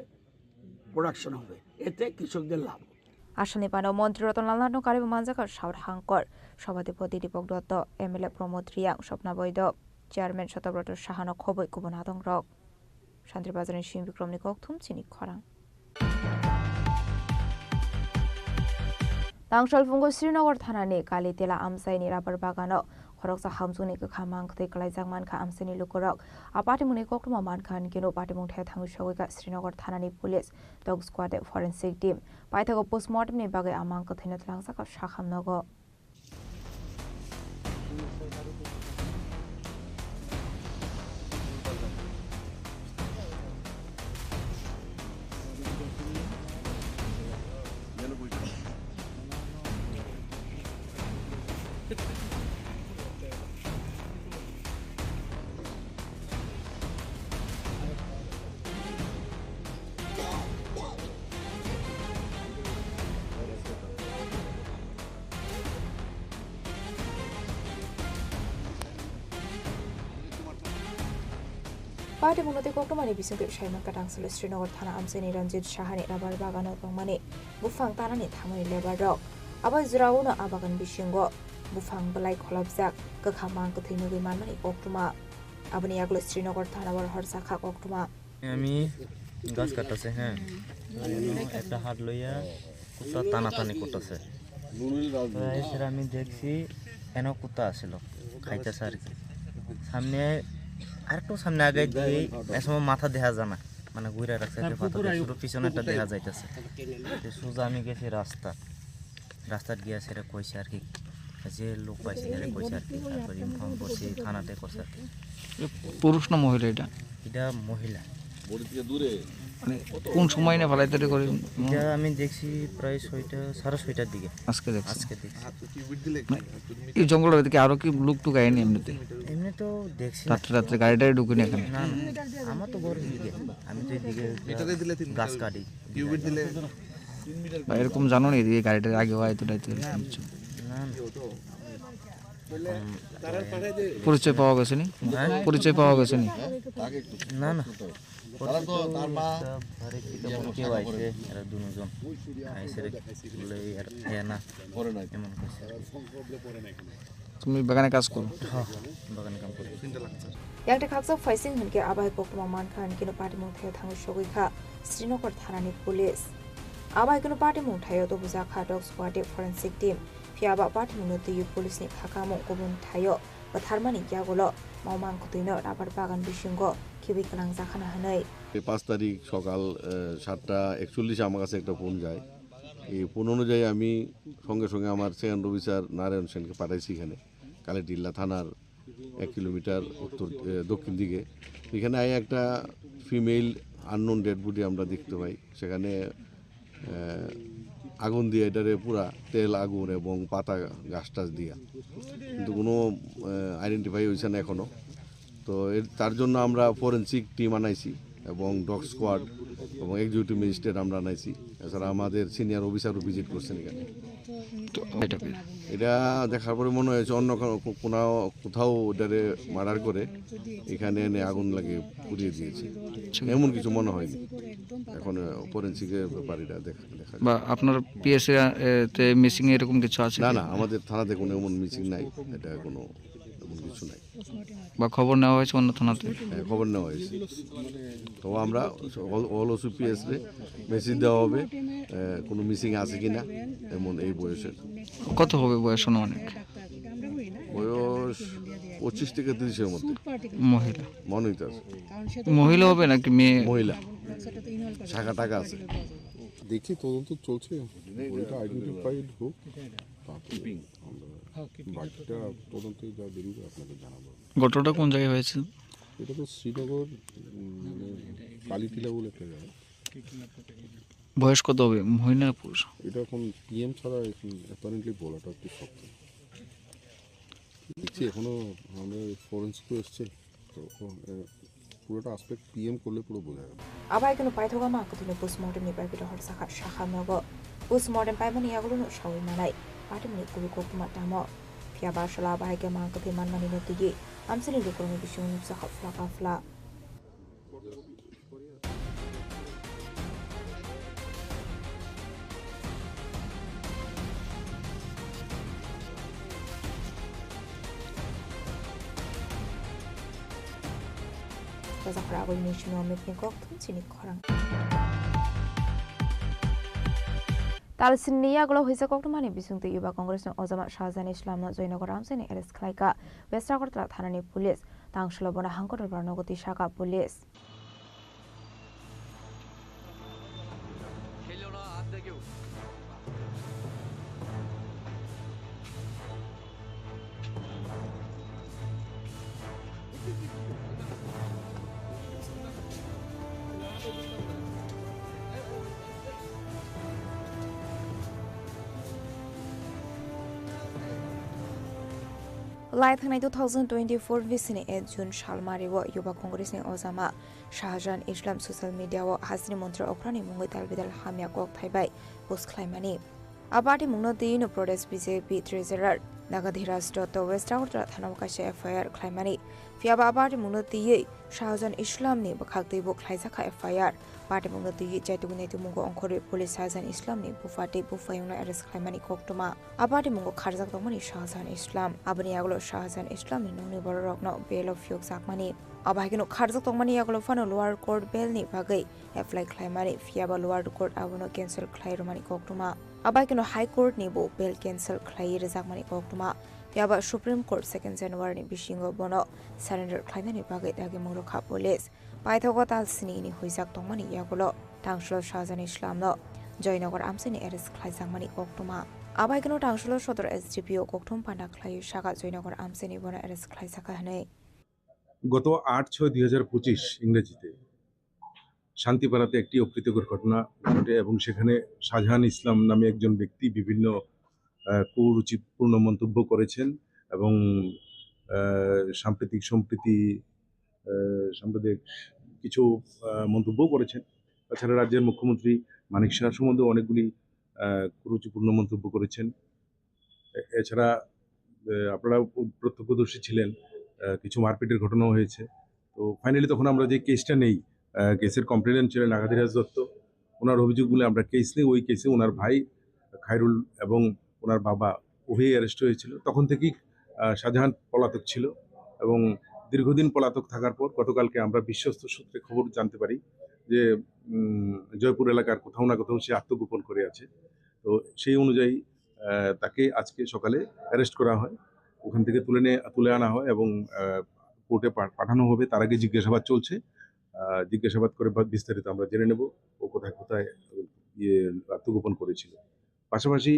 প্রোডাকশন হবে, এতে কৃষকদের লাভ। আসানি পানো মন্ত্রী রতনলাল নাথ কারিব মানজাকার সাউর হাঙ্কর, সভাধিপতি দীপক দত্ত, এমএলএ প্রমোদ রিয়াং, স্বপ্না বৈদ, চেয়ারম্যান শতব্রত সাহানো খবৈ গুবুন হাদং রক। শান্তির বাজারের সিং বিক্রমনি ককথুম চিনি খরাং। तांगसल फुंगो श्रीनगर थानानि कालीतेला आमसाइनि राबार बागानो खरकसा हामजुनि गोखा मांखथै कलाइजाक मानखा आमसाइनि लुकरक आपाटिमुनि कक्रमा मानखान केनो पाटिमुं थाया थांगु सगैका श्रीनगर थानानि पुलिस डग स्क्वाड फरेन्सिक टीम पाइथागो पोस्टमर्टमनि बागै आमांखथैनो थलांसाका साखामनगो। पार्टी मुनते कोकमानि बिसंगे साइमान काटांसल श्रीनगर थाना आमसाइनि रंजित साहानि राबार बागानो दंमानि बुफां तानानि थामनि लेबार रक आबाय ज्राउनो आबागान बिसिंगो बुफां बलाय खलबजाक गोखा मांखथै नुगै मानमानि कोकटुमा आबनि आगलो श्रीनगर थाना बर हरसाखा कोकटुमा আমি গাছ কাটতেছে। হ্যাঁ, একটা হাত লইয়া কুত্তা টানাটানি করতেছে। সেটা আমি দেখছি এন কুত্তা আসছিল খাইতেছে আর কি। সামনে আরেকটু সামনে আগে দিয়ে এসময় মাথা দেখা যায় না, মানে ঘুরে রাখছে শুধু পিছনেরটা দেখা যাইতেছে। সোজা আমি গেছি রাস্তার গিয়া সেটা কইছে আর কি, যে লোক পাইছে সেটা কইছে আর কি। তারপর ইনফর্ম করছি, থানাতে করছে আর কি। পুরুষ না মহিলা? এটা মহিলা। মানে কোন সময় না ফেলাইতে করে? এটা আমি দেখছি প্রায় 6:30-6:30 দিকে আজকে দেখছি। এই জঙ্গলের দিকে আরো কি লোক টুক আয়নি? এমনি তো দেখছি রাত্রে গাড়িটাই ঢুকিনি এখানে। না আমার তো বড় দিকে, আমি তো এদিকে গাছ কাটি এরকম জানো না এদিকে গাড়িটার আগে হয় তো পরিচয় পাওয়া গেছে নি? পরিচয় পাওয়া গেছে নি? না না কেউ আইসে এরা দুজন আইসে না এমন করছে। তুমি বাগানে কাজ করো? হ্যাঁ, বাগানে কাম করি। यागटे खाकसा फाइसिंग हनके आबाय कोकमा मानखान किनो पार्टी मुंथाय थांगु सगैखा श्रीनगर थानानि पुलिस आबाय किनो पार्टी मुंथायो तो बुजाखा डग स्क्वाड फरेन्सिक टीम फियाबा पार्टी मुंथि पुलिसनि खाखामो गुबुन थायो बाथारमानि ग्यागुलो मावमां कुतैनो राबार बागान बिसिंगो किबि कलां जाखाना हनै। 5 তারিখ সকাল 7:41 আমার কাছে একটা ফোন যায়। এই ফোন অনুযায়ী আমি সঙ্গে সঙ্গে আমার সেকেন্ড অফিসার নারায়ণ সেনকে পাঠাইছি এখানে কালীটিল্লা থানার 1 কিলোমিটার দক্ষিণ দিকে। এখানে একটা ফিমেল আননোন ডেড বডি আমরা দেখতে পাই। সেখানে আগুন দিয়ে এটারে পুরা তেল আগুন এবং পাতা গাছ টাছ দিয়া, কিন্তু কোনো আইডেন্টিফাই হয়েছে না এখনও। তো তার জন্য আমরা ফরেন্সিক টিম আনাইছি এবং ডগ স্কোয়াড এবং এক্সিকিউটিভ ম্যাজিস্ট্রেট আমরা আনাইছি। এছাড়া আমাদের সিনিয়র অফিসারও ভিজিট করছেন এখানে। এটা দেখার পরে মনে হয়েছে অন্য কোথাও ওটারে মার্ডার করে এখানে এনে আগুন লাগিয়ে পুড়িয়ে দিয়েছে, এমন কিছু মনে হয়নি। এখন ফরেন্সিকের ব্যাপারটা দেখা বা আপনার পিএসএ তে মিসিং এরকম কিছু আছে? না, আমাদের থানাতে কোনো এমন মিসিং নাই, এটা কোনো এমন কিছু নাই। বা খবর নেওয়া হয়েছে অন্য থানাতে? হ্যাঁ, খবর নেওয়া হয়েছে। তো আমরা অল ওসিপিএসে মেসেজ দেওয়া হবে কোনো মিসিং আছে কি না এমন এই বয়সের। কত হবে বয়স অনেক? বয়স 25 থেকে 30-এর মধ্যে। মহিলা? মনে হইতেছে মহিলা হবে নাকি মেয়ে? মহিলা, শাখা টাকা আছে। দেখছি তদন্ত চলছে, ওইটা আইডেন্টিফাইড হোক, তারপরে বাকিটা তদন্তে যা বেরিয়ে আপনাকে জানাবো। ঘটনাটা কোন জায়গায় হয়েছে? এটা তো শ্রীনগর কালীটিলা বলে একটা জায়গা। বয়স কত হবে, মহিলা না পুরুষ? এটা এখন পিএম ছাড়া অ্যাপারেন্টলি বলাটা একটু শক্ত। দেখছি এখনও আমাদের ফরেন্সিকও এসছে, তো পুরোটা আসপেক্ট পিএম করলে পুরো বোঝা যাবে। আবার কোনো পাইথকা মা কতদিন পোস্টমর্টেম নিপাই পিঠা হর সাখা শাখা নগো পোস্টমর্টেম পাইমানি ইয়াগুলো সাউই মানাই পাটিমনি কুবি কোকমা দাম ফিয়াবা শালা বাহাইকে মা কতি মানমানি নতিগি আমসিনি লুকরমি বিশুন Sakha ফ্লাকা ফ্লা Zazakrago Nation Mitnikok Sini Korang. Talsinia Glo hisa kokmani bisung to Yuba Congress no Ozama Shazan Islam no Zoinago Ramsen Elis Klaika, Westakota Tanani Police, Tang Shalobona Hanko Barnogoti Shaka Police. Light Hanai 2024 Visini Ed Jun Shalmari wa Yuba Congress ni Ozama Shahjan Islam social media wa Hasni Montra Okrani Mungai Talbidal Hamia Kok Thaibai Post Claimani Abati Mungno the Ino Protest BJP Treasurer Nagadhiras Dr. Westakota Thanamkasha FIR Claimani Fiaba Abati Mungno the Shahjan Islam ni Bakakti Book Laisaka FIR Party Mungno the Jatuguneti Mungo Onkore Police Shahjan Islam ni Bufati Bufayuna Aris Claimani Koktuma Abati Mungo Karzak Domani Shahjan Islam Abani Aglo Shahjan Islam ni Noni Borokno Bail of Yok Zakmani Abahino Karzak Domani Aglo Fano Lower Court Bail ni Bagai Fly Claimani Fiaba Lower Court Abono Cancel Clay Romani Koktuma Abakino High Court ni Bo Bail Cancel Clay Zakmani Koktuma Fiaba Supreme Court 2nd January ni Bishingo Bono Surrender Clay ni Bagai Dagimuro Ka Police Paithogotal Sini ni Huizak Domani Yagulo Tangshlo Shahjan Islam no Joynagar Amsini Eris Clay Zakmani Koktuma Abakino Tangshlo Shodor SGPO Koktum Panda Clay Shaka Joynagar Amsini Bono Eris Clay Sakahane গত ৮/৬/২০২৫ ইংরেজিতে শান্তিপাড়াতে একটি অপ্রীতিকর ঘটনা ঘটে এবং সেখানে শাহজাহান ইসলাম নামে একজন ব্যক্তি বিভিন্ন কুরুচিপূর্ণ মন্তব্য করেছেন এবং সাম্প্রতিক কিছু মন্তব্য করেছেন। তাছাড়া রাজ্যের মুখ্যমন্ত্রী মানিক শাহ সম্বন্ধে অনেকগুলি কুরুচিপূর্ণ মন্তব্য করেছেন। এছাড়া আপনারা প্রত্যক্ষদর্শী ছিলেন, কিছু মারপিটের ঘটনাও হয়েছে। তো ফাইনালি তখন আমরা যে কেসটা নেই, কেসের কমপ্লেনেন্ট ছিলেন নাগাধিরাজ দত্ত, ওনার অভিযোগগুলো আমরা কেস নিই। ওই কেসে ওনার ভাই খায়রুল এবং ওনার বাবা উভয়ই অ্যারেস্ট হয়েছিল। তখন থেকেই শাহজাহান পলাতক ছিল এবং দীর্ঘদিন পলাতক থাকার পর গতকালকে আমরা বিশ্বস্ত সূত্রে খবর জানতে পারি যে জয়পুর এলাকার কোথাও না কোথাও সে আত্মগোপন করে আছে। তো সেই অনুযায়ী তাকে আজকে সকালে অ্যারেস্ট করা হয়, ওখান থেকে তুলে আনা হয় এবং কোর্টে পাঠানো হবে। তার আগে জিজ্ঞাসাবাদ চলছে, জিজ্ঞাসাবাদ করে বিস্তারিত আমরা জেনে নেব ও কোথায় কোথায় আত্মগোপন করেছিল। পাশাপাশি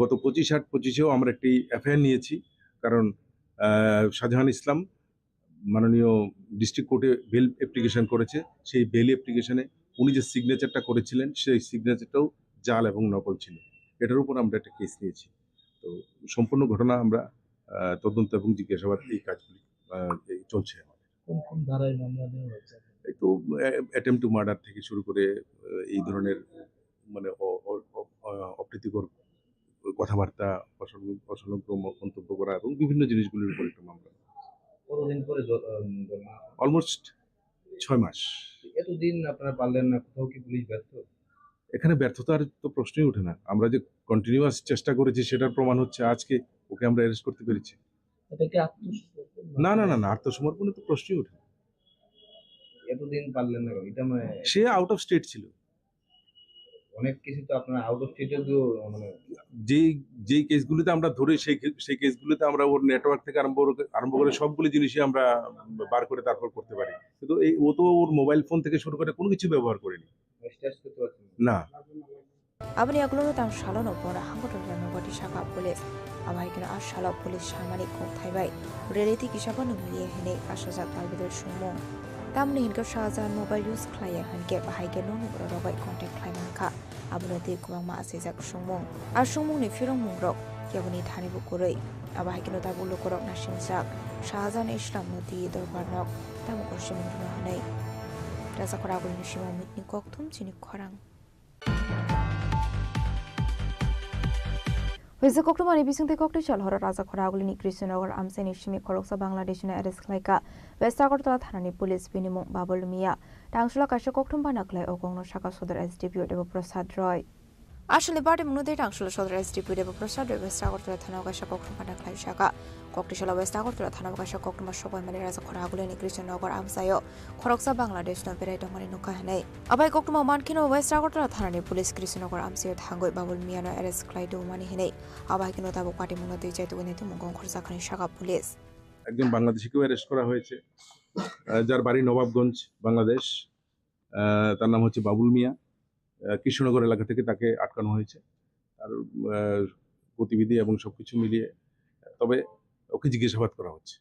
গত 25/8/25-এও আমরা একটি এফআইআর নিয়েছি, কারণ শাহজাহান ইসলাম মাননীয় ডিস্ট্রিক্ট কোর্টে বেল অ্যাপ্লিকেশন করেছে। সেই বেল অ্যাপ্লিকেশনে উনি যে সিগনেচারটা করেছিলেন সেই সিগনেচারটাও জাল এবং নকল ছিল। এটার উপর আমরা একটা কেস নিয়েছি। তো সম্পূর্ণ ঘটনা আমরা তদন্ত এবং জিজ্ঞাসাবাদ এই কাজগুলি চলছে আমাদের। কোন কোন ধারায় মামলা নেওয়া হয়েছে? এই তো অ্যাটেম্প টু মার্ডার থেকে শুরু করে এই ধরনের মানে অপ্রীতিকর কথাবার্তা, অসংলগ্ন মন্তব্য করা এবং বিভিন্ন জিনিসগুলির উপর একটা মামলা। কতদিন পরে অলমোস্ট 6 মাস। এতদিন আপনারা পারলেন না, কোথাও কি পুলিশ ব্যর্থ? এখানে ব্যর্থতার তো প্রশ্নই ওঠে না। আমরা যে কন্টিনিউয়াস চেষ্টা করেছি সেটার প্রমাণ হচ্ছে আজকে ওকে আমরা অ্যারেস্ট করতে পেরেছি। এটা কি আত্মসমর্পণ? না না না না, আত্মসমর্পণের তো প্রশ্নই ওঠে না। এতদিন পারলেন না, এটা মানে সে আউট অফ স্টেট ছিল। অনেক কিছু তো আপনারা আউট অফ স্টেটে মানে যেই কেসগুলিতে আমরা ধরে সেই কেসগুলিতে আমরা ওর নেটওয়ার্ক থেকে আরম্ভ করে সবগুলি জিনিসই আমরা বার করে তারপর করতে পারি, কিন্তু ও তো ওর মোবাইল ফোন থেকে শুরু করে কোনো কিছু ব্যবহার করেনি। না abani aglo tang shalono pora hangotor nogati shaka police abai kena ashalo police shamani kok thaibai reality kisabanu miye hene ashajak talbidor sumong tamni hinka shahjahan mobile use khlaya hanke bahai ke nono robai contact khlaiman kha abunati kubangma asijak sumong asumong ni firong mungrok yabuni thani bukurei abai kena tabulo korok nasimjak shahjahan islam nodi dorbarnok tamu korshimung hanai rasa koragul nishimo mitni kokthum chini khorang Wese kokto mani bisingte kokto chal hora raja khoraguli ni Krishnanagar amseni shimi khoroksa Bangladesh na arrest khlaika West Agartala thanani police binimung Babul Mia tangshula kasha kokthum banaklai ogongno shaka sodar SDPO Deva Prasad Roy আসলে বাড়ি মনোদে টাংশলা সদর SDP দেব প্রসাদ West Agartala থানা কাশা কক্রম পানাক্লাই শাখা কক্টিশালা West Agartala থানা কাশা কক্রম সবাই মানে রাজা খরাগুলেনি কৃষ্ণনগর আমসায় খরকসা বাংলাদেশ ন বেরাই দমানি নুকা হানাই আবাই কক্রম মানকিন ওয়েস্ট আগরতলা থানানি পুলিশ কৃষ্ণনগর আমসায় থাঙ্গই বাবুল মিয়ানো এরেস্ট ক্লাইডো মানি হেনে আবাই কিনো তাবো পাটি মনোদে যাইতো গনিতে মুগং খরসাখানি শাখা পুলিশ একজন বাংলাদেশিকেও অ্যারেস্ট করা হয়েছে, যার বাড়ি নবাবগঞ্জ বাংলাদেশ। তার নাম হচ্ছে বাবুল মিয়া। কৃষ্ণনগর এলাকা থেকে তাকে আটকানো হয়েছে আর গতিবিধি এবং সবকিছু মিলিয়ে, তবে ওকে জিজ্ঞাসাবাদ করা হচ্ছে।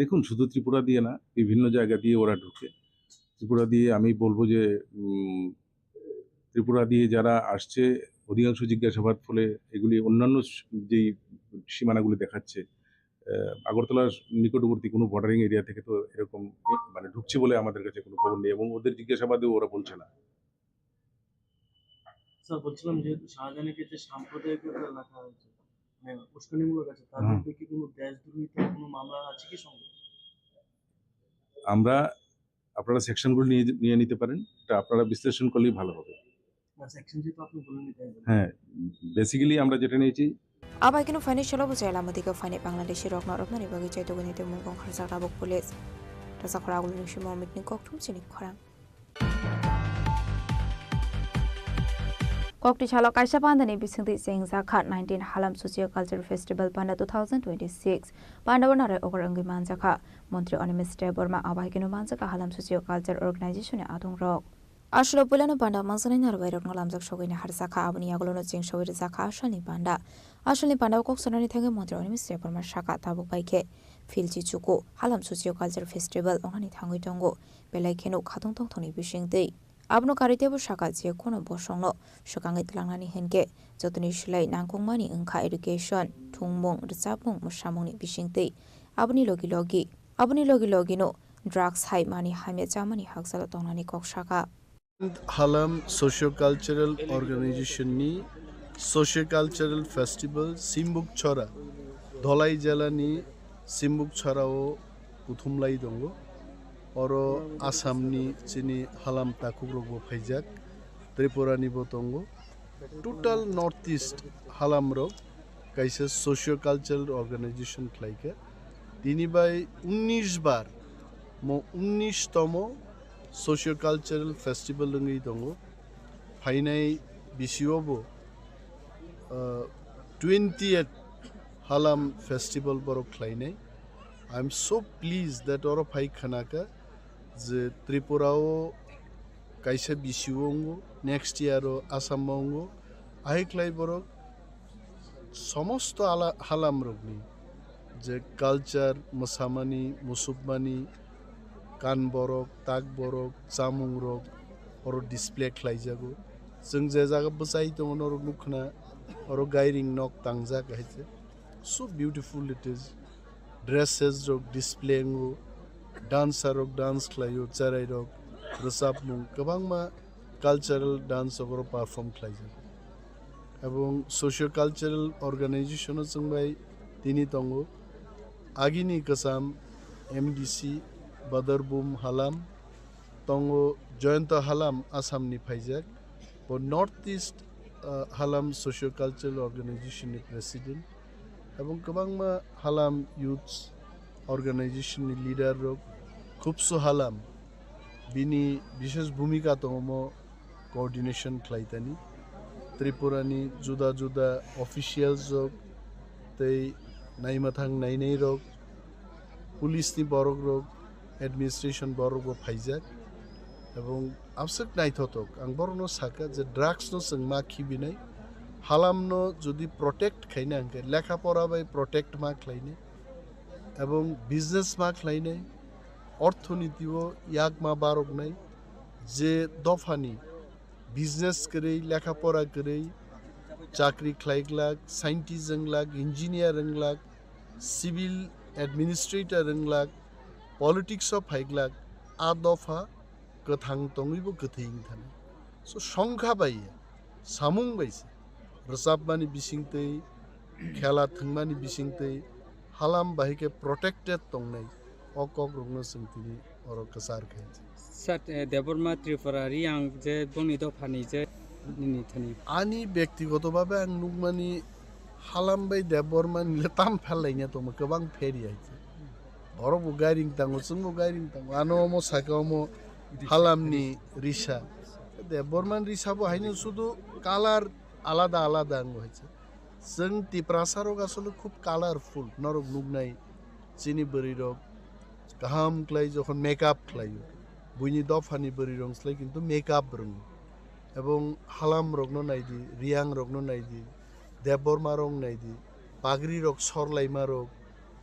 দেখুন, শুধু ত্রিপুরা দিয়ে না, বিভিন্ন জায়গা দিয়ে ওরা ঢুকে। ত্রিপুরা দিয়ে আমি বলবো যে ত্রিপুরা দিয়ে যারা আসছে অধিকাংশ জিজ্ঞাসাবাদ ফলে এগুলি অন্যান্য যেই সীমানাগুলি দেখাচ্ছে, আগরতলার নিকটবর্তী কোনো বর্ডারিং এরিয়া থেকে তো এরকম মানে ঢুকছে বলে আমাদের কাছে কোনো খবর নেই এবং ওদের জিজ্ঞাসাবাদেও ওরা বলছে না। স্যার বলছিলাম যেহেতু শাহজাহানের ক্ষেত্রে সাম্প্রদায়িকতা লেখা হয়েছে, মানে উস্কানিমূলক আছে, তার মধ্যে কি কোনো দেশদ্রোহিতার কোনো মামলা আছে কি সঙ্গে? আপনারা সেকশনগুলো নিয়ে নিতে পারেন, এটা আপনারা বিশ্লেষণ করলেই ভালো হবে। হ্যাঁ, বেসিক্যালি আমরা যেটা নিয়েছি আবাই কিনো ফাইনান্সিয়াল অবজয় আলামতিকে ফাইনে বাংলাদেশি রকনা রকনা নিবাগি চাইতো গনিতে মুগং খরচা রাবক পুলিশ রাজা খরাগুলো নিশিমো মিটনি kokthum চিনি খরাং kokti chalo kaisa pandani bisingti sengza khat 19 halam socio culture festival panda 2026 pandawanare ogorangi manjaka মন্ত্রী অনিমেষ বর্মা আবাই কিনো manjaka halam socio culture organization adong rok আসলে বলেন পান্ডা মানসানি নারবাই রকনা লামজাক সগইনা হারসাখা আবনি আগলনো চিং সবির জাখা আসলে পান্ডা কক্সনানি থেকে মন্ত্রী অনিমেষ বর্মার শাখা তাবুক বাইকে ফিলচি চুকু হালাম সোচিও কালচার ফেস্টিভ্যাল অনানি থাঙ্গই দঙ্গ বেলাই খেনো খাদং তংথনি বিশিংदै আবনো কারিতেবো শাখা যে কোনো বসংনো সকাঙ্গै ত্লাংনানি হেনকে যতনি সিলাই নাংকংমানি ওংখা এডুকেশন থুংমং রিচাবমং মুসামংনি বিশিংदै আবনি লগি লগিনো ড্রাগস হাই মানি হাইমে জামানি হাকজালা তংনানি কক শাখা Halam Socio-Cultural Organization ni Socio-Cultural Festival Simbuk Chora Dholai Jela ni Simbuk Chora o Uthumlai dongo oro Assam ni chini Halam Takukrok bo phaijak Tripura ni bo tongo total northeast Halam rok kaisa Socio-Cultural Organization khlaika tini bai 19 bar mo 19 tomo Socio-Cultural Festival lungi dongo phainai bisiobo 20th Halam Festival borok khlainai I am so pleased that oro phai khanaka যে ত্রিপুরাও কাইসা বিসিও next ইয়ারও Assam আহিকলাই বরক সমস্ত হালাম রগনি যে culture মোসামানি মুসুবমানি কান বরক তাক বরক জাमुं rock और display खालायजागौ जों जे जागा बसाय दङ नरक नुखना और गायरिं नक तांजा गायजे so beautiful it is dresses रक डिसप्ले डांसर रक डांस खालायो जाराय रक रोजाबमुं गोबां मा कालचारेल डांस और पारफर्म खालायजागौ এবং सोशियो कालचारेल अर्गानाइजेशन जों बाय दिनै दङ आगिनि गोसाम एमडीसी बादरबुम हालाम दङ जयंत हालाम आसामनि फाइजाक north east Halam socio cultural अर्गानाइजेशननि प्रेसिडेंट এবং गोबां मा हालाम युथ्स अर्गानाइजेशननि लिडार रक खुबसो हालाम बिनि विशेष भूमिका दङ कोअर्डिनेशन खालायतानि त्रिपुरानि जुदा जुदा अफिसियल्स रक तै नायमाथां नायनाय रक पुलिसनि बरक रक एडमिनिस्ट्रेशन बरक फाइजाक এবং আবসেক নাইথতক আং বরনো সাকা যে ড্রাগস নো जों मा खिबिनाय हालामनो जुदि प्रटेक्ट खायना आंके लेखा पढ़ा बाय प्रटेक्ट मा खालायनो এবং बिजनेस मा खालायनो अर्थनीतिओ याक मा बारकनाय जे दफानि बिजनेस करै लेखा पढ़ा करै चाकरी खालायग्लाक साइंटिस्ट जोंलाक इंजिनियर रोंलाक सिविल एडमिनिस्ट्रेटर रोंलाक पलिटिक्स अफ फाइग्लाक आ दफा गोथां दङैबो गोथैयैनो थानाय स' संख्या बायो सामुं बायसे रोजाबमानि बिसिंतै खेला थोंमानि बिसिंतै हालाम बाहिके प्रोटेक्टेड दंनाय अकक रंनो सोंथिनि अर कसार खायजे सर देबरमा त्रिपुरा रियां जे बनि दफानि जे निनि थानि आनि व्यक्तिगतभावे आं नुगमानि हालाम बाय देबरमानि ताम फेलायनो दङ गोबां फेरि आइजे बरबो गायरिं ताङो जोंबो गायरिं ताङो आनो मो साकामो हालामनि रिसा देबरमान रिसाबो हायनो शुधु कालार आलादा आलादा आंगो हायছে जों तिप्रासारक आसले खूब कालारफुल नरक नुगनाय चिनि बरि रक गाहाम क्लाय যখন मेकआप क्लायो बुइनि दफानि बरि रंस्लाय किन्तु मेकआप रों এবং हालाम रगनो नायदि रियां रगनो नायदि देबरमा रं नायदि पागरि रक सरलायमा रक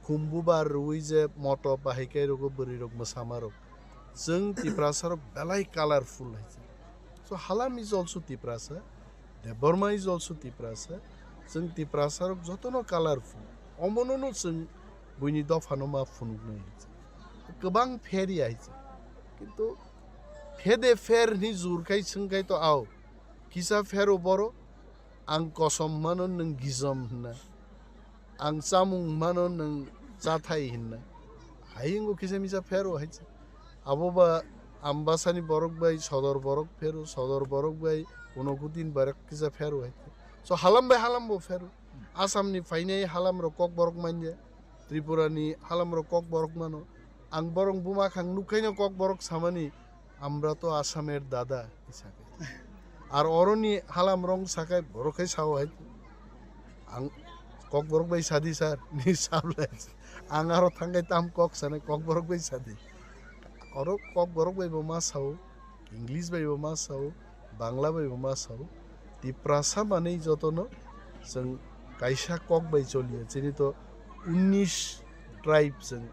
खुम्बुबार रुइ जे मट बाहायकाय रग बरि रक मोसामा रक जों तिप्रासारक बेलाय कालारफुल हायছে so Halam is also Tiprasa Debbarma is also Tiprasa जों तिप्रासारक जतनो कालारफुल अमननो जों बुइनि दफानो मा फुनुगनाय हायছে गोबां फेरि हायছে किन्तु फेदे फेरनि जुरखाय सोंखाय तो आव किसा फेरो बरो आं कसम मानो नों गिजम होनना आं जामुं मानो नों जाथाय होनना हायिंगो किसा मिसा फेरो हायছে आबोबा आम्बासानि बरक बाय सदर बरक फेरो सदर बरक बाय उनकुदिन बरक किसा फेरो हायছে सो हालाम बाय हालामबो फेरो आसामनि फाइनाय हालाम र कक बरक मानजे त्रिपुरानि हालाम र कक बरक मानो आं बरं बुमा खां नुखायनो कक बरक सामानि আমরা তো আসামের দাদা হিসাবে আর অরনি হালাম রং সাকায় বরখাই সাও হয় আং কক বরক বাই সাদি স্যার নি সাবলাই আং আরো থাঙ্গাই তাম কক সানে কক বরক বাই সাদি অর কক বরক বাই মা সাও ইংলিশ বাই মা সাও বাংলা বাই মা সাও তিপ্রাসা মানে যতন जों কাইসা কক বাই চলিয়ে চিনি তো 19 ট্রাইব जों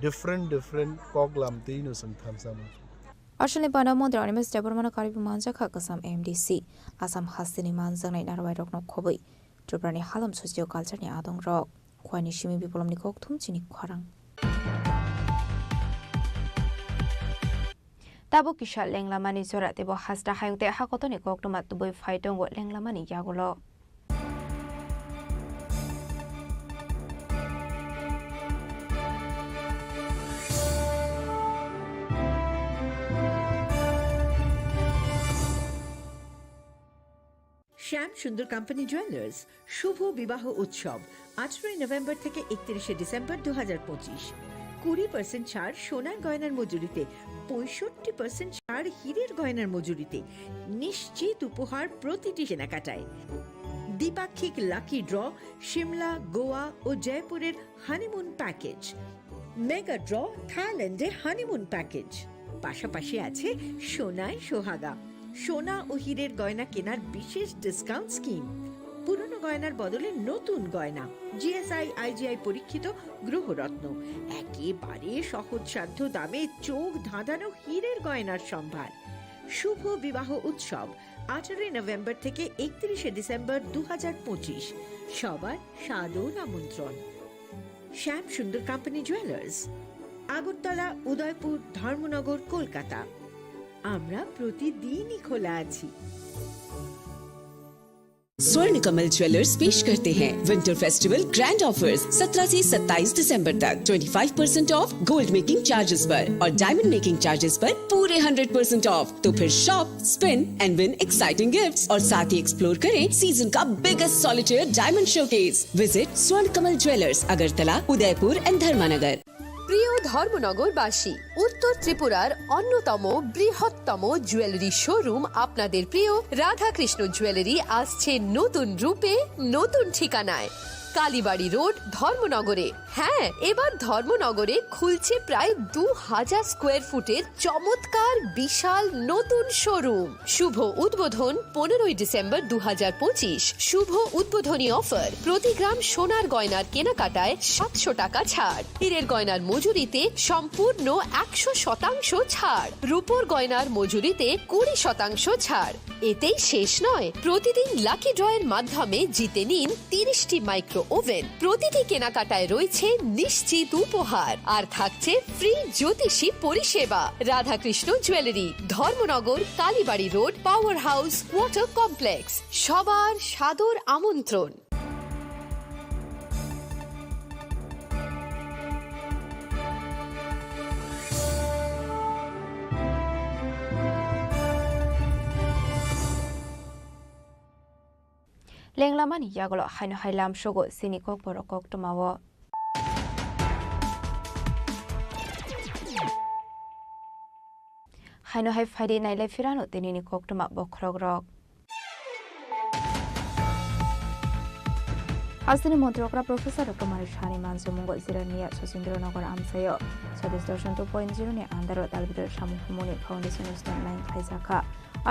डिफरेंट কক লামতেইনো जों থামসামা Arshani Bana Mondra Animus Debormana Karibu Manjaka Kasam MDC Asam Hastini Manzangai Narwai Rock no Kobi Tubrani Halam Socio Culture ni Adong Rock Kwani Shimi Bipolom Nikok Tum Chini Kwarang Tabo Kisha Lenglamani Zora Debo Hasta Hayute Hakotoni Koktomat to Boy Fighton what Lenglamani Yagulo শ্যাম সুন্দর company jewellers শুভ বিবাহ উৎসব 18 November থেকে 31 December 2025 20% ছাড় সোনার গয়নার মজুরিতে 65% ছাড় হীরের গয়নার মজুরিতে নিশ্চিত উপহার প্রতিটি কেনাকাটায় দ্বিপাক্ষিক লাকি ড্র শিমলা গোয়া ও জয়পুরের হানিমুন প্যাকেজ মেগা ড্র থাইল্যান্ডে হানিমুন প্যাকেজ পাশাপাশি আছে সোনায় সোহাগা, সোনা ও হীরের গয়না কেনার বিশেষ ডিসকাউন্ট স্কিম, পুরনো গয়নার বদলে নতুন গয়না, জিএসআই আইজিআই পরীক্ষিত গ্রহরত্ন, একেবারে সহজসাধ্য দামে চোখ ধাঁধানো হীরের গয়নার সম্ভার। শুভ বিবাহ উৎসব 18 নভেম্বর থেকে 31 ডিসেম্বর 2025, সবার সাদর আমন্ত্রণ। শ্যাম সুন্দর কোম্পানি জুয়েলার্স, আগরতলা, উদয়পুর, ধর্মনগর, কলকাতা। আমরা প্রতিদিনই খোলা আছি। स्वर्ण कमल ज्वेलर्स पेश करते हैं विंटर फेस्टिवल ग्रैंड ऑफर्स 17 से 27 दिसंबर तक 25% ऑफ गोल्ड मेकिंग चार्जेस पर और डायमंड मेकिंग चार्जेस पर पूरे 100% ऑफ। तो फिर shop, spin and win exciting gifts और साथ ही एक्सप्लोर करें सीजन का biggest solitaire diamond showcase. Visit Swarna Kamal jewellers, Agartala, Udaipur and धर्मानगर। প্রিয় ধর্মনগরবাসী, উত্তর ত্রিপুরার অন্যতম বৃহত্তম জুয়েলারি শোরুম আপনাদের প্রিয় রাধাকৃষ্ণ জুয়েলারি আসছে নতুন রূপে, নতুন ঠিকানায়, কালীবাড়ি রোড, ধর্মনগরে। হ্যাঁ, এবার ধর্মনগরে খুলছে প্রায় 2000 স্কোয়ার ফুটের চমৎকার বিশাল নতুন শোরুম। শুভ উদ্বোধন 15 ডিসেম্বর 2025। শুভ উদ্বোধনী অফার, প্রতি গ্রাম সোনার গয়নার কেনাকাটায় 700 টাকা ছাড়, হীরের গয়নার মজুরিতে সম্পূর্ণ 100% ছাড়, রূপোর গয়নার মজুরিতে 20% ছাড়। এতেই শেষ নয়, প্রতিদিন লাকি ড্রয়ের মাধ্যমে জিতে নিন 30টি মাইক্রো ওভেন। প্রতিটি কেনাকাটায় রয়েছে নিশ্চিত উপহার আর থাকছে ফ্রি জ্যোতিষী পরিষেবা। Radhakrishna jewellery, Dharmanagar, Kalibari road, power house, water complex. সবার সাদর আমন্ত্রণ। লেংলামানি ইয়াগলো হাইনো হাইলাম শোগো সিনিকক বরকক টমাও হাইনো হাই ফাইডে নাইলাই ফিরানো তেনিনি কক টমা বখরক রক হাসিনি মন্ত্রকরা প্রফেসর ডক্টর মানিক শাহানি মানজুমঙ্গ জিরানিয়া সচিন্দ্রনগর আমসায় Swadesh Darshan 2.0 ni andaro dalbidar samufumoni foundation stand 9 khaijaka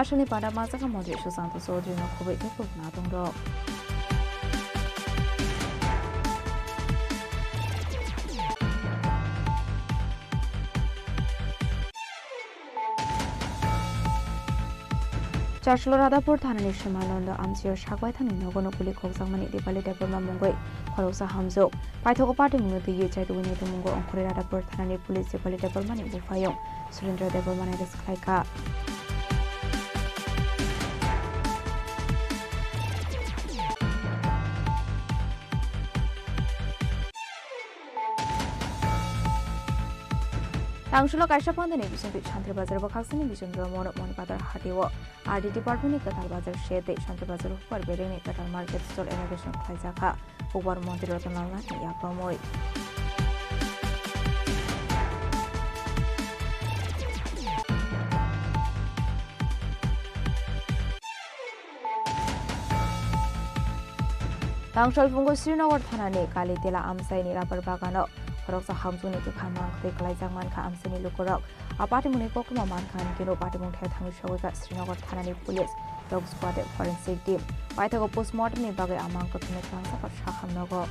আসলে পাড়া মাজাকা মন্ত্রী সুশান্ত চৌধুরী নখবে দেখো না তোমরা চারশোল রাধাপুর থানানি সীমানন্দ আমচিও সাগওয়াই থানি নগনকুলি খোকজাংমানি দিপালি দেবরমা মঙ্গই খরকসা হামজোক পাইথক পার্টি মুনতি ইয়েচাই দুইনি তুমঙ্গ অংখরে রাধাপুর থানানি পুলিশ দিপালি দেবরমানি বুফায়ং সুরেন্দ্র দেবরমানি রেসখাইকা Tangshula Kaisha Pandani Vision Shantri Bazar Bakaksani Vision Ramon Monpadar Hatiwo RD Department Katal Bazar Shede Shantri Bazar for Bering Katal Market Store Innovation Kaizaka Ubar Montirotanala Yapromoy Tangshal Bungo Srinagar Thanani Kali Tela Amsai Nirabar Bagano Roksa Hamzuni to Kamang, the Kalaizaman Kamsani Lukorok, a party Munikokuma Mankan, Kino Patimon Hathang Shawaka, Srinagar Tanani Police, Dog Squad Forensic Team, Paitago Postmortem Baga among Kotumekansa for Shaham Nogo.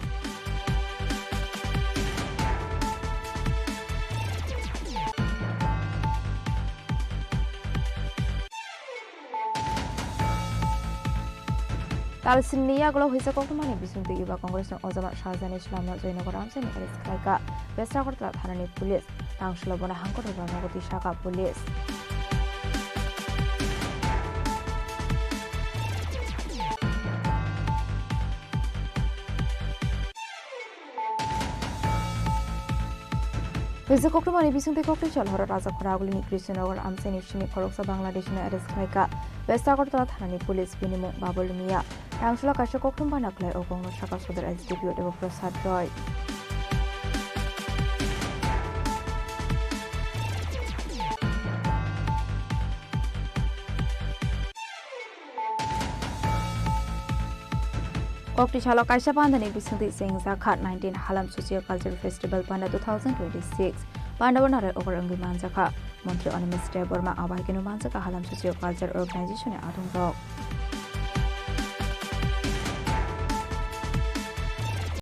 Talsinia Glo is a Kotumani between the Yuba Congress of Ozama Shazan Islam, Zainogor Amsen, and Skaika, Westagor Hanani Police, Tangshlabona Hanko, Ranagoti Shaka Police. Visit Kotumani between the Kokishal, Horaza Koragli, Christian or Amsen, Shini Korosa, Bangladesh, and Skaika, Westagor Hanani Police, Binimo, Babul Mia. Tangshula Kasha Kokum Banakle Okong Shaka Sudar as debut of Prasad Roy. Kokti Chala Kaisha Pandani Bisunti Singh Zakat 19 Halam Socio Cultural Festival Panda 2026. Pandavanare over Angiman Zaka. মন্ত্রী অনিমেশ দেববর্মা আবাই কেন মানজাকা Halam socio culture অর্গানাইজেশনে আদং rock